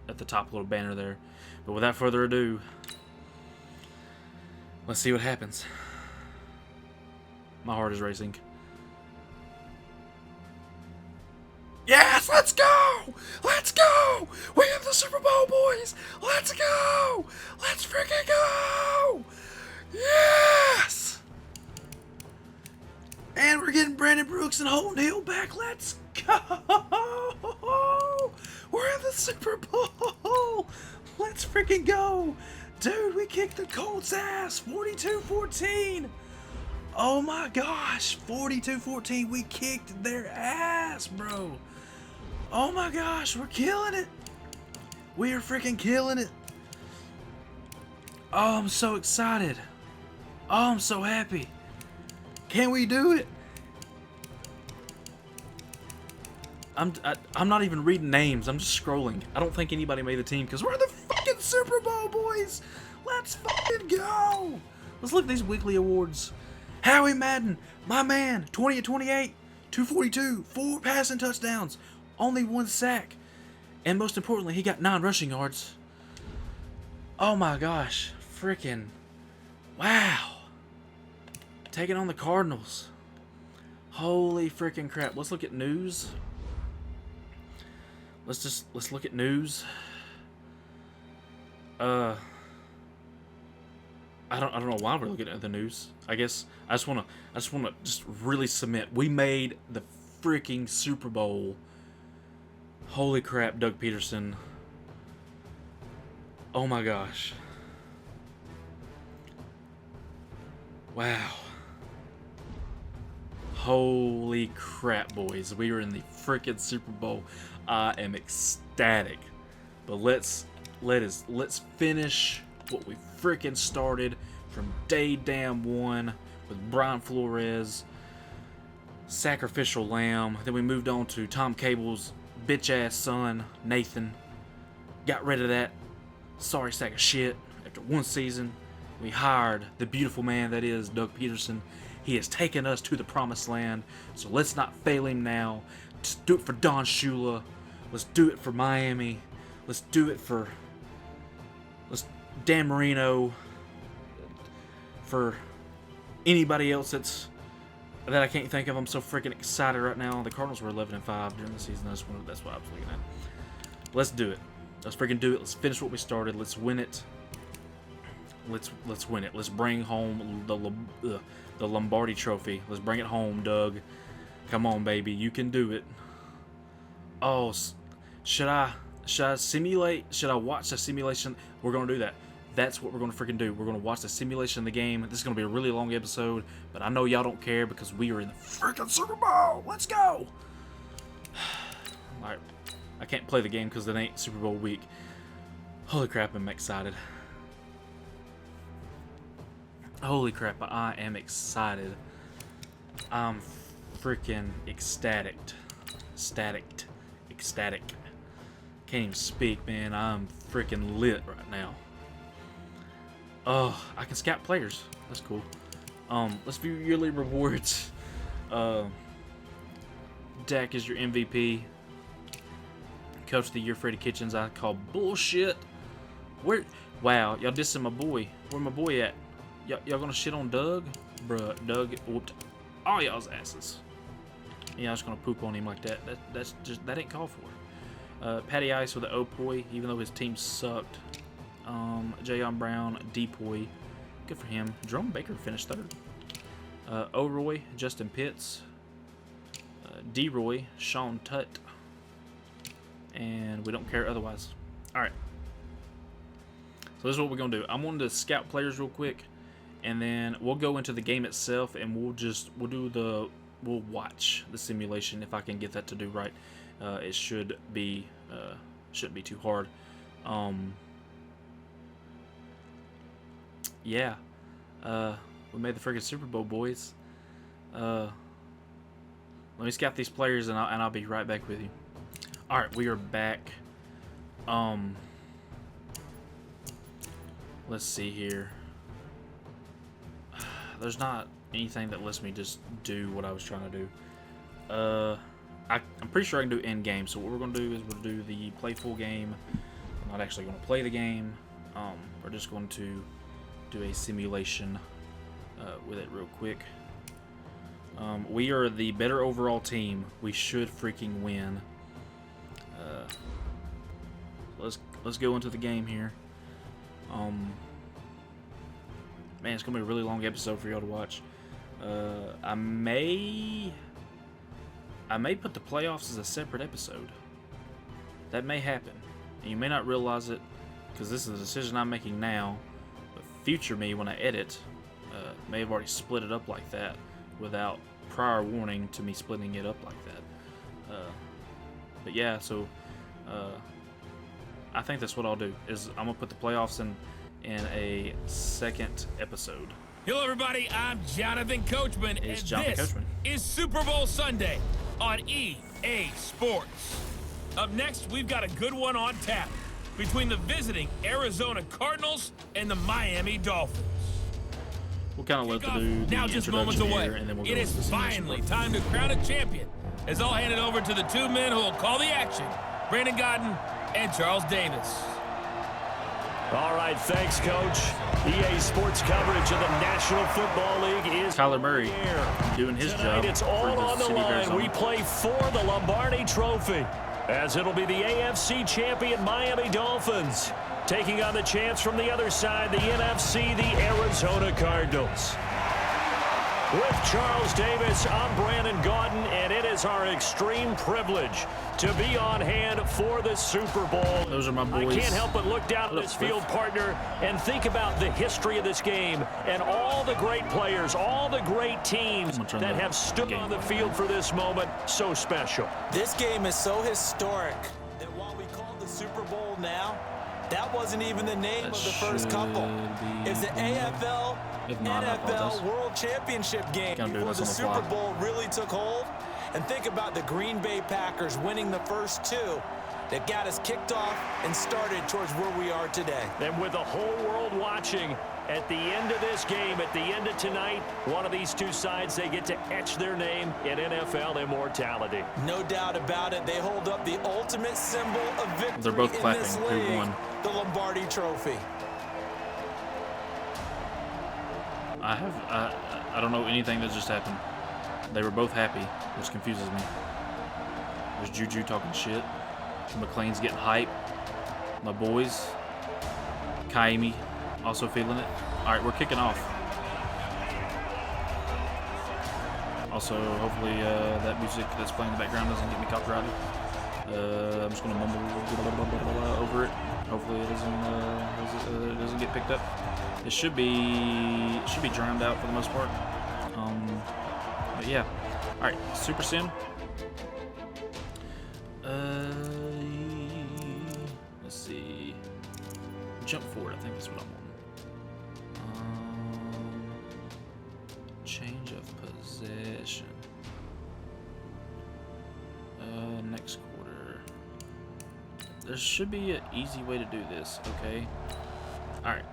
at the top little banner there. But without further ado, let's see what happens. My heart is racing. Yes, let's go! Let's go! We have the Super Bowl, boys! Let's go! Let's freaking go! Yes! And we're getting Brandon Brooks and Holden Hill back. Let's go! We're in the Super Bowl! Let's freaking go! Dude, we kicked the Colts' ass! 42-14! Oh my gosh! 42-14, we kicked their ass, bro! Oh my gosh, we're killing it! We are freaking killing it! Oh, I'm so excited! Oh, I'm so happy! Can we do it? I'm not even reading names. I'm just scrolling. I don't think anybody made the team because we're in the fucking Super Bowl, boys. Let's fucking go. Let's look at these weekly awards. Howie Madden, my man, 20 of 28, 242, 4 passing touchdowns, only 1 sack, and most importantly, he got 9 rushing yards. Oh my gosh, freaking wow. Taking on the Cardinals. Holy freaking crap. Let's look at news. Let's look at news. I don't know why we're looking at the news. I guess I just wanna really submit. We made the freaking Super Bowl. Holy crap, Doug Peterson. Oh my gosh. Wow. Holy crap, boys. We are in the freaking Super Bowl. I am ecstatic. But let's finish what we freaking started from day damn one with Brian Flores, sacrificial lamb. Then we moved on to Tom Cable's bitch ass son, Nathan. Got rid of that sorry sack of shit after 1 season. We hired the beautiful man that is Doug Peterson. He has taken us to the promised land, so let's not fail him now. Let's do it for Don Shula. Let's do it for Miami. Let's do it for Dan Marino. For anybody else that I can't think of. I'm so freaking excited right now. The Cardinals were 11-5 during the season. That's what I was looking at. Let's do it. Let's freaking do it. Let's finish what we started. Let's win it. Let's win it. Let's bring home the Lombardi Trophy. Let's bring it home, Doug. Come on, baby. You can do it. Oh, should I simulate? Should I watch the simulation? We're going to do that. That's what we're going to freaking do. We're going to watch the simulation of the game. This is going to be a really long episode, but I know y'all don't care because we are in the freaking Super Bowl. Let's go. Alright. I can't play the game because it ain't Super Bowl week. Holy crap, I'm excited. Holy crap, I am excited. I'm freaking ecstatic. Ecstatic. Can't even speak, man. I'm freaking lit right now. Oh, I can scout players. That's cool. Let's view yearly rewards. Dak is your MVP. Coach of the Year, Freddie Kitchens, I call bullshit. Where? Wow, y'all dissing my boy. Where my boy at? Y'all gonna shit on Doug? Bruh, Doug whooped all y'all's asses. Yeah, I was gonna poop on him like that. That ain't called for. Patty Ice with the Opoy, even though his team sucked. Jayon Brown, Depoy, good for him. Jerome Baker finished 3rd. O'Roy, Justin Pitts, D-Roy, Sean Tutt, and we don't care otherwise. Alright. So this is what we're gonna do. I'm going to scout players real quick, and then we'll go into the game itself, and we'll watch the simulation if I can get that to do right. It shouldn't be too hard. Yeah. We made the freaking Super Bowl, boys. Let me scout these players, and I'll be right back with you. All right, we are back. Let's see here. there's not anything that lets me just do what I was trying to do. I'm pretty sure I can do end game. So what we're going to do is we'll do the play full game. I'm not actually going to play the game. We're just going to do a simulation with it real quick. We are the better overall team. We should freaking win. Let's go into the game here. Man, it's gonna be a really long episode for y'all to watch. I may put the playoffs as a separate episode. That may happen, and you may not realize it because this is a decision I'm making now. But future me, when I edit, may have already split it up like that without prior warning to me splitting it up like that. But yeah, so I think that's what I'll do. Is I'm gonna put the playoffs in a second episode. Hello, everybody. I'm Jonathan Coachman, and Jonathan this Coachman. is Super Bowl Sunday on EA Sports. Up next, we've got a good one on tap between the visiting Arizona Cardinals and the Miami Dolphins. We'll kind of let to do the now just moments introduction away. here, and then we'll go It is into the simulation finally part. time to crown a champion. As I'll hand it over to the two men who will call the action, Brandon Godden and Charles Davis. All right, thanks, Coach. EA Sports coverage of the National Football League is Kyler Murray here. doing his Tonight, job. it's for all the on the city of line. Arizona. We play for the Lombardi Trophy, as it'll be the AFC champion Miami Dolphins taking on the champs from the other side, the NFC, the Arizona Cardinals. With Charles Davis, I'm Brandon Godden, and it is our extreme privilege to be on hand for the Super Bowl. Those are my boys. I can't help but look down at this field partner and think about the history of this game and all the great players, all the great teams that have stood on the field for this moment so special. This game is so historic that while we call the Super Bowl now, that wasn't even the name of the first couple. It's the AFL NFL World Championship game before the Super Bowl really took hold. And think about the Green Bay Packers winning the first two that got us kicked off and started towards where we are today. And with the whole world watching, at the end of this game, at the end of tonight, one of these two sides, they get to etch their name in NFL immortality. No doubt about it. They hold up the ultimate symbol of victory. They're both in this clapping. Who league, won? the Lombardi Trophy. I don't know anything that just happened. They were both happy, which confuses me. There's Juju talking shit. McLean's getting hype. My boys. Kaimi also feeling it. All right, we're kicking off. Also, hopefully that music that's playing in the background doesn't get me copyrighted. I'm just gonna mumble over it. Hopefully it doesn't get picked up. It should be drowned out for the most part. But yeah. All right, Super Sim. Let's see. Jump forward. I think that's what I'm on. Change of possession. Next quarter. There should be an easy way to do this. Okay. All right.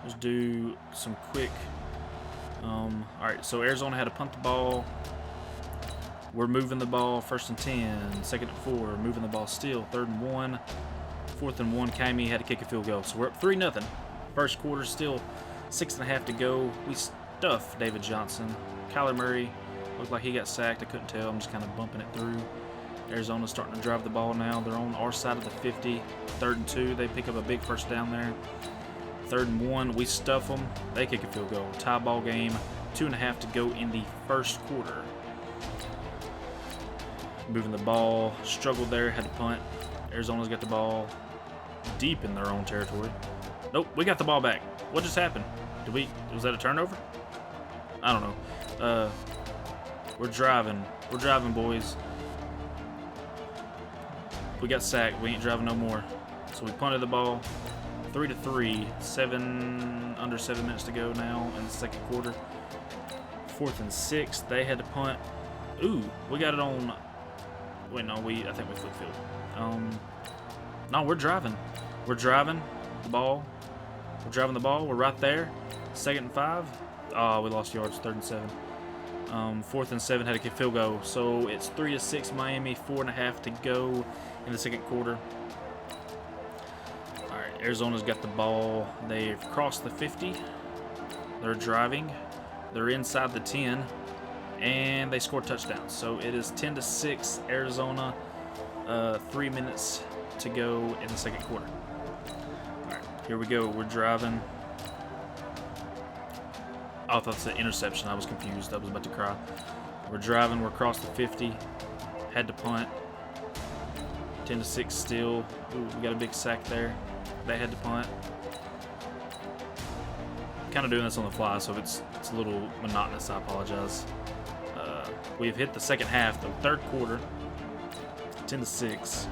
Let's do some quick. All right, so Arizona had to punt the ball. We're moving the ball. 1st and 10, 2nd and 4. Moving the ball still. 3rd and 1. 4th and 1. Kaimi had to kick a field goal. So we're up 3-0. First quarter, still 6.5 to go. We stuffed David Johnson. Kyler Murray looked like he got sacked. I couldn't tell. I'm just kind of bumping it through. Arizona's starting to drive the ball now. They're on our side of the 50. 3rd and 2. They pick up a big first down there. 3rd and 1, we stuff them. They kick a field goal. Tie ball game. 2.5 to go in the first quarter. Moving the ball. Struggled there. Had to punt. Arizona's got the ball deep in their own territory. Nope, we got the ball back. What just happened? Was that a turnover? I don't know. We're driving. We're driving, boys. We got sacked. We ain't driving no more. So we punted the ball. 3-3, under 7 minutes to go now in the second quarter. 4th and 6, they had to punt. Ooh, we got it on. Wait, no, I think we flipped field. No, we're driving. We're driving the ball. We're driving the ball. We're right there. 2nd and 5. Oh, we lost yards. 3rd and 7. 4th and 7 had a field goal. So it's 3-6 Miami. 4.5 to go in the 2nd quarter. All right, Arizona's got the ball. They've crossed the 50. They're driving. They're inside the 10. And they scored touchdowns. So it is 10-6 Arizona. 3 minutes to go in the 2nd quarter. All right, here we go. We're driving. Oh, I thought it's an interception. I was confused. I was about to cry. We're driving. We're across the 50. Had to punt. 10-6 still. Ooh, we got a big sack there. They had to punt. Kind of doing this on the fly, so if it's a little monotonous, I apologize. We've hit the 2nd half, the 3rd quarter. 10-6.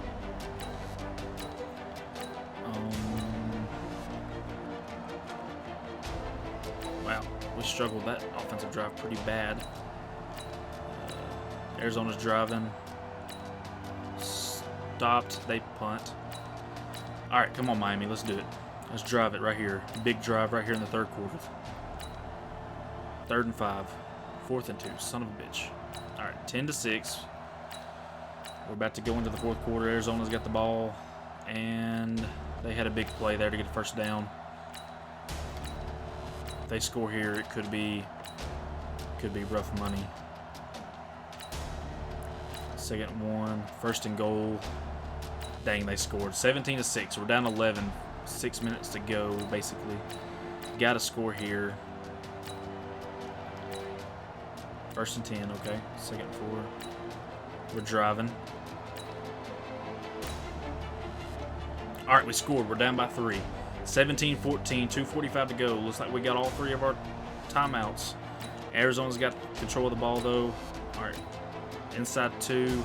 Wow, we struggled that offensive drive pretty bad. Arizona's driving. Stopped. They punt. All right, come on, Miami. Let's do it. Let's drive it right here. Big drive right here in the 3rd quarter. 3rd and 5. 4th and 2. Son of a bitch. All right, 10-6. We're about to go into the 4th quarter. Arizona's got the ball, and they had a big play there to get the 1st down. If they score here, it could be rough money. 2nd and 1. 1st and goal. Dang, they scored. 17-6. We're down 11. 6 minutes to go, basically. Got to score here. 1st and 10, okay. 2nd and 4. We're driving. All right, we scored. We're down by 3. 17-14, 2:45 to go. Looks like we got all 3 of our timeouts. Arizona's got control of the ball, though. All right, inside 2.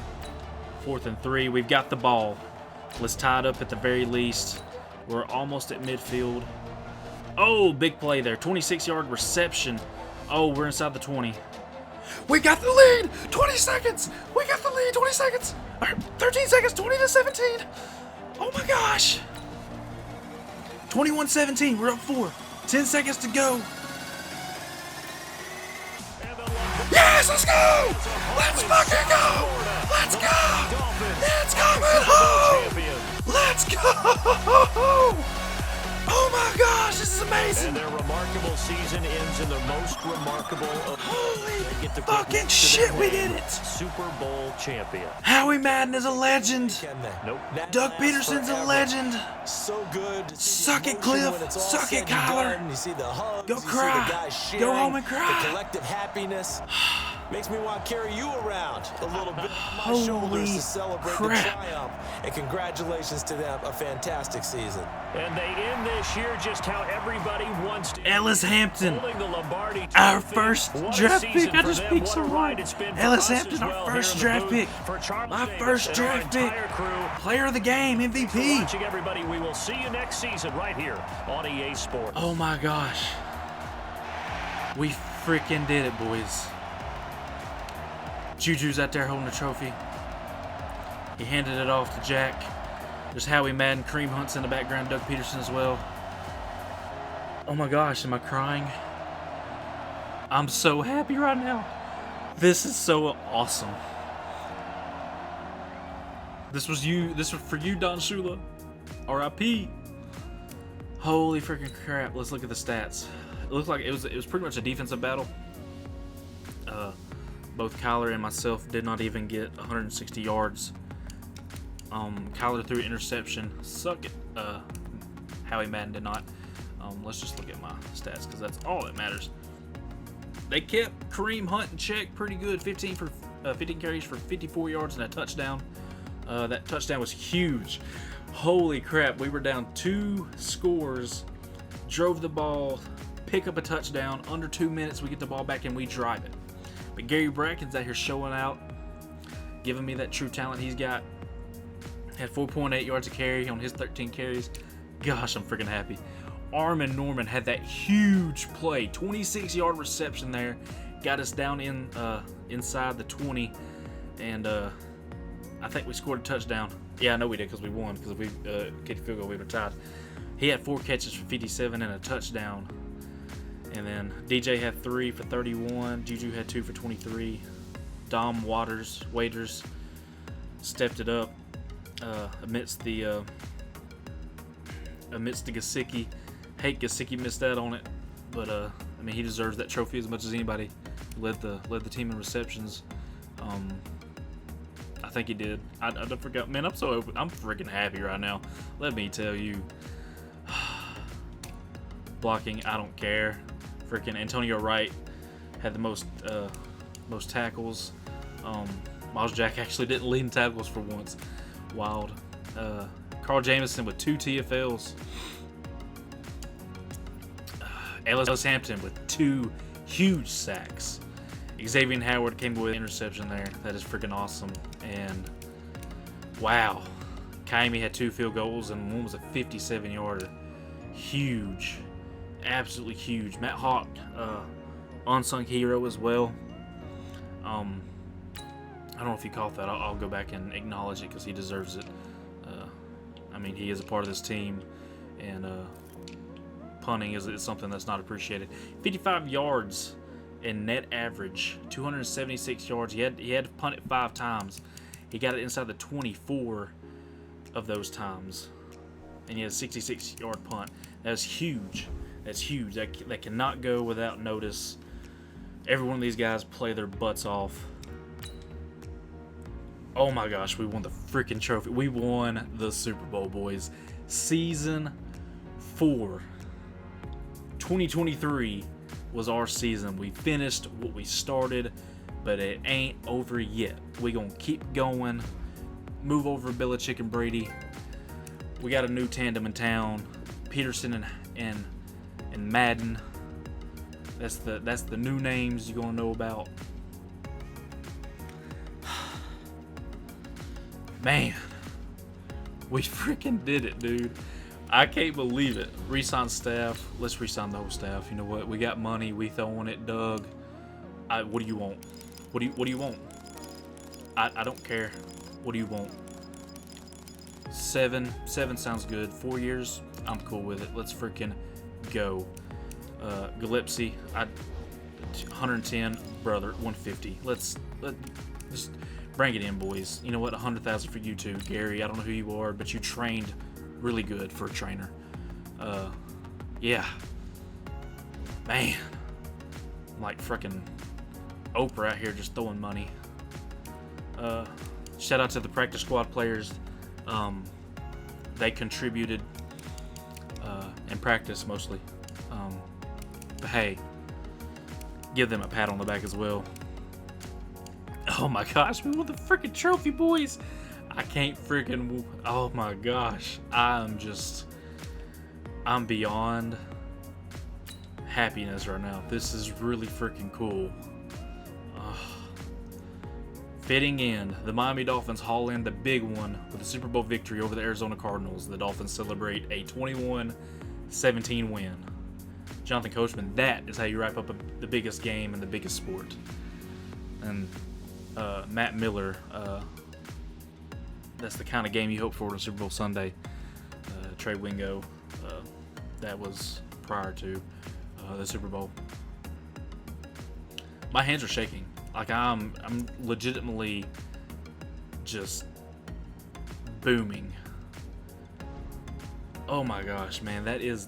4th and 3. We've got the ball. Let's tie it up at the very least. We're almost at midfield. Oh, big play there. 26-yard reception. Oh, we're inside the 20. We got the lead! 20 seconds! We got the lead! 20 seconds! All right, 13 seconds! 20-17! Oh my gosh! 21-17. We're up 4. 10 seconds to go. Yes, let's go! Let's fucking go! Let's go! It's coming home! Let's go! Oh my gosh, this is amazing! And their remarkable season ends in the most remarkable of... Holy fucking shit, we did it! Super Bowl champion. Howie Madden is a legend. Nope. Doug Peterson's a legend. So good. Suck it, Cliff. Suck it, Kyler. You see the hugs. Go cry. Go home and cry. The collective happiness makes me want to carry you around a little bit on my Holy shoulders to celebrate crap. the triumph. And congratulations to them. A fantastic season. And they end this year just how everybody wants to. Ellis Hampton, Holding the Lombardi our Trophy. first What a draft season pick. I for just them. picked What so a wrong. ride it's been for Ellis us as Hampton, our well first here in the draft booth. pick. For Charles My Davis first and our draft pick. entire crew. Player of the game, For MVP. watching, everybody. We will see you next season right here on EA Sports. Oh my gosh. We freaking did it, boys. Juju's out there holding the trophy. He handed it off to Jack. There's Howie Madden, Kareem Hunt's in the background, Doug Peterson as well. Oh my gosh, am I crying? I'm so happy right now. This is so awesome. This was for you, Don Shula. R.I.P. Holy freaking crap. Let's look at the stats. It looked like it was pretty much a defensive battle. Both Kyler and myself did not even get 160 yards. Kyler threw an interception. Suck it. Howie Madden did not. Let's just look at my stats because that's all that matters. They kept Kareem Hunt in check pretty good. 15 carries for 54 yards and a touchdown. That touchdown was huge. Holy crap. We were down 2 scores. Drove the ball. Pick up a touchdown. Under 2 minutes, we get the ball back and we drive it. But Gary Bracken's out here showing out. Giving me that true talent he's got. Had 4.8 yards a carry on his 13 carries. Gosh, I'm freaking happy. Armin Norman had that huge play. 26-yard reception there. Got us down inside the 20. And I think we scored a touchdown. Yeah, I know we did because we won. Because if we kicked a field goal, we would have tied. He had 4 catches for 57 and a touchdown. And then DJ had 3 for 31. Juju had 2 for 23. Dom Waiters stepped it up amidst the Gesicki. Hate Gesicki missed out on it, but I mean, he deserves that trophy as much as anybody. Led the team in receptions. I think he did. I don't forget, man. I'm freaking happy right now. Let me tell you. Blocking, I don't care. Freaking Antonio Wright had the most tackles. Miles Jack actually didn't lead in tackles for once. Wild. Carl Jamison with 2 TFLs. Ellis Hampton with 2 huge sacks. Xavier Howard came with an interception there. That is freaking awesome. And wow, Kaimi had 2 field goals and one was a 57-yarder. Huge, absolutely huge. Matt Hawk, unsung hero as well. I don't know if you caught that. I'll go back and acknowledge it because he deserves it. I mean, he is a part of this team, and punting is something that's not appreciated. 55 yards in net average, 276 yards. He had to punt it 5 times. He got it inside the 24 of those times, and he had a 66-yard punt. That's huge. That's huge. That cannot go without notice. Every one of these guys play their butts off. Oh my gosh, we won the freaking trophy. We won the Super Bowl, boys. Season 4. 2023 was our season. We finished what we started, but it ain't over yet. We gonna keep going. Move over Belichick and Brady. We got a new tandem in town. Peterson and Madden. That's the new names you're gonna know about. Man, we freaking did it, dude. I can't believe it. Resign staff. Let's resign the whole staff. You know what? We got money. We throwing it, Doug. What do you want? What do you want? I don't care. What do you want? 7 sounds good. 4 years, I'm cool with it. Let's freaking go. Gillespie, 110, brother, 150. Let's just bring it in, boys. You know what? 100,000 for you too, Gary. I don't know who you are, but you trained really good for a trainer. Yeah, man, I'm like freaking Oprah out here just throwing money. Shout out to the practice squad players. They contributed in practice mostly. But hey, give them a pat on the back as well. Oh my gosh, we won the freaking trophy, boys. I can't freaking, oh my gosh. I'm beyond happiness right now. This is really freaking cool. Fitting in, the Miami Dolphins haul in the big one with a Super Bowl victory over the Arizona Cardinals. The Dolphins celebrate a 21-17 win. Jonathan Coachman, that is how you wrap up the biggest game in the biggest sport. And Matt Miller, that's the kind of game you hope for on Super Bowl Sunday. Trey Wingo, that was prior to the Super Bowl. My hands are shaking. Like I'm legitimately just booming. Oh my gosh, man, that is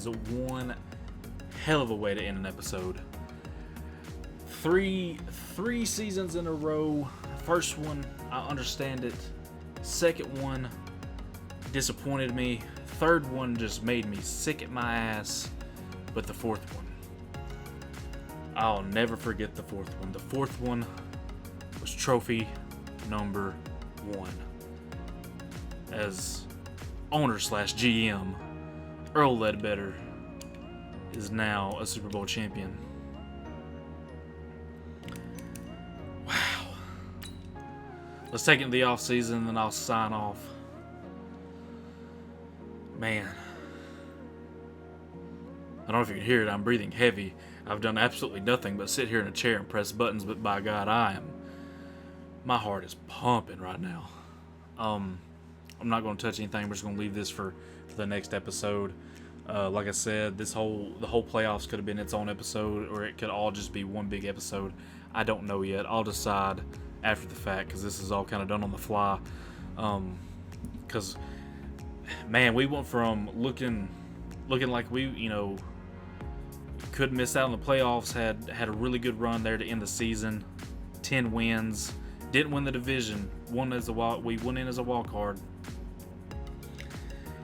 one hell of a way to end an episode. Three seasons in a row. First one, I understand it. Second one disappointed me. Third one just made me sick at my ass. But the fourth one, I'll never forget the fourth one. The fourth one was trophy number 1. As owner/GM, Earl Ledbetter is now a Super Bowl champion. Wow. Let's take it into the offseason and then I'll sign off. Man. I don't know if you can hear it, I'm breathing heavy. I've done absolutely nothing but sit here in a chair and press buttons, but by God, my heart is pumping right now. I'm not going to touch anything. We're just going to leave this for for the next episode. Like I said, the whole playoffs could have been its own episode, or it could all just be one big episode. I don't know yet. I'll decide after the fact, because this is all kind of done on the fly. Because, man, we went from looking like we, could miss out on the playoffs, had a really good run there to end the season, 10 wins, didn't win the division, we went in as a wild card,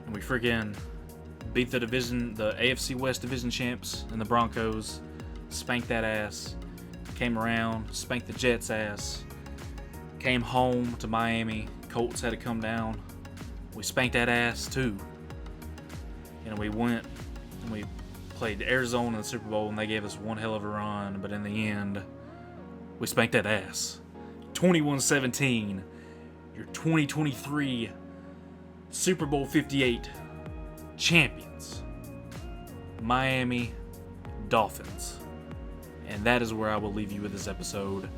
and we freaking beat the AFC West division champs and the Broncos, spanked that ass, came around, spanked the Jets ass, came home to Miami, Colts had to come down, we spanked that ass too, and we went and we played Arizona in the Super Bowl, and they gave us one hell of a run, but in the end, we spanked that ass. 21-17, your 2023 Super Bowl 58 champions, Miami Dolphins. And that is where I will leave you with this episode.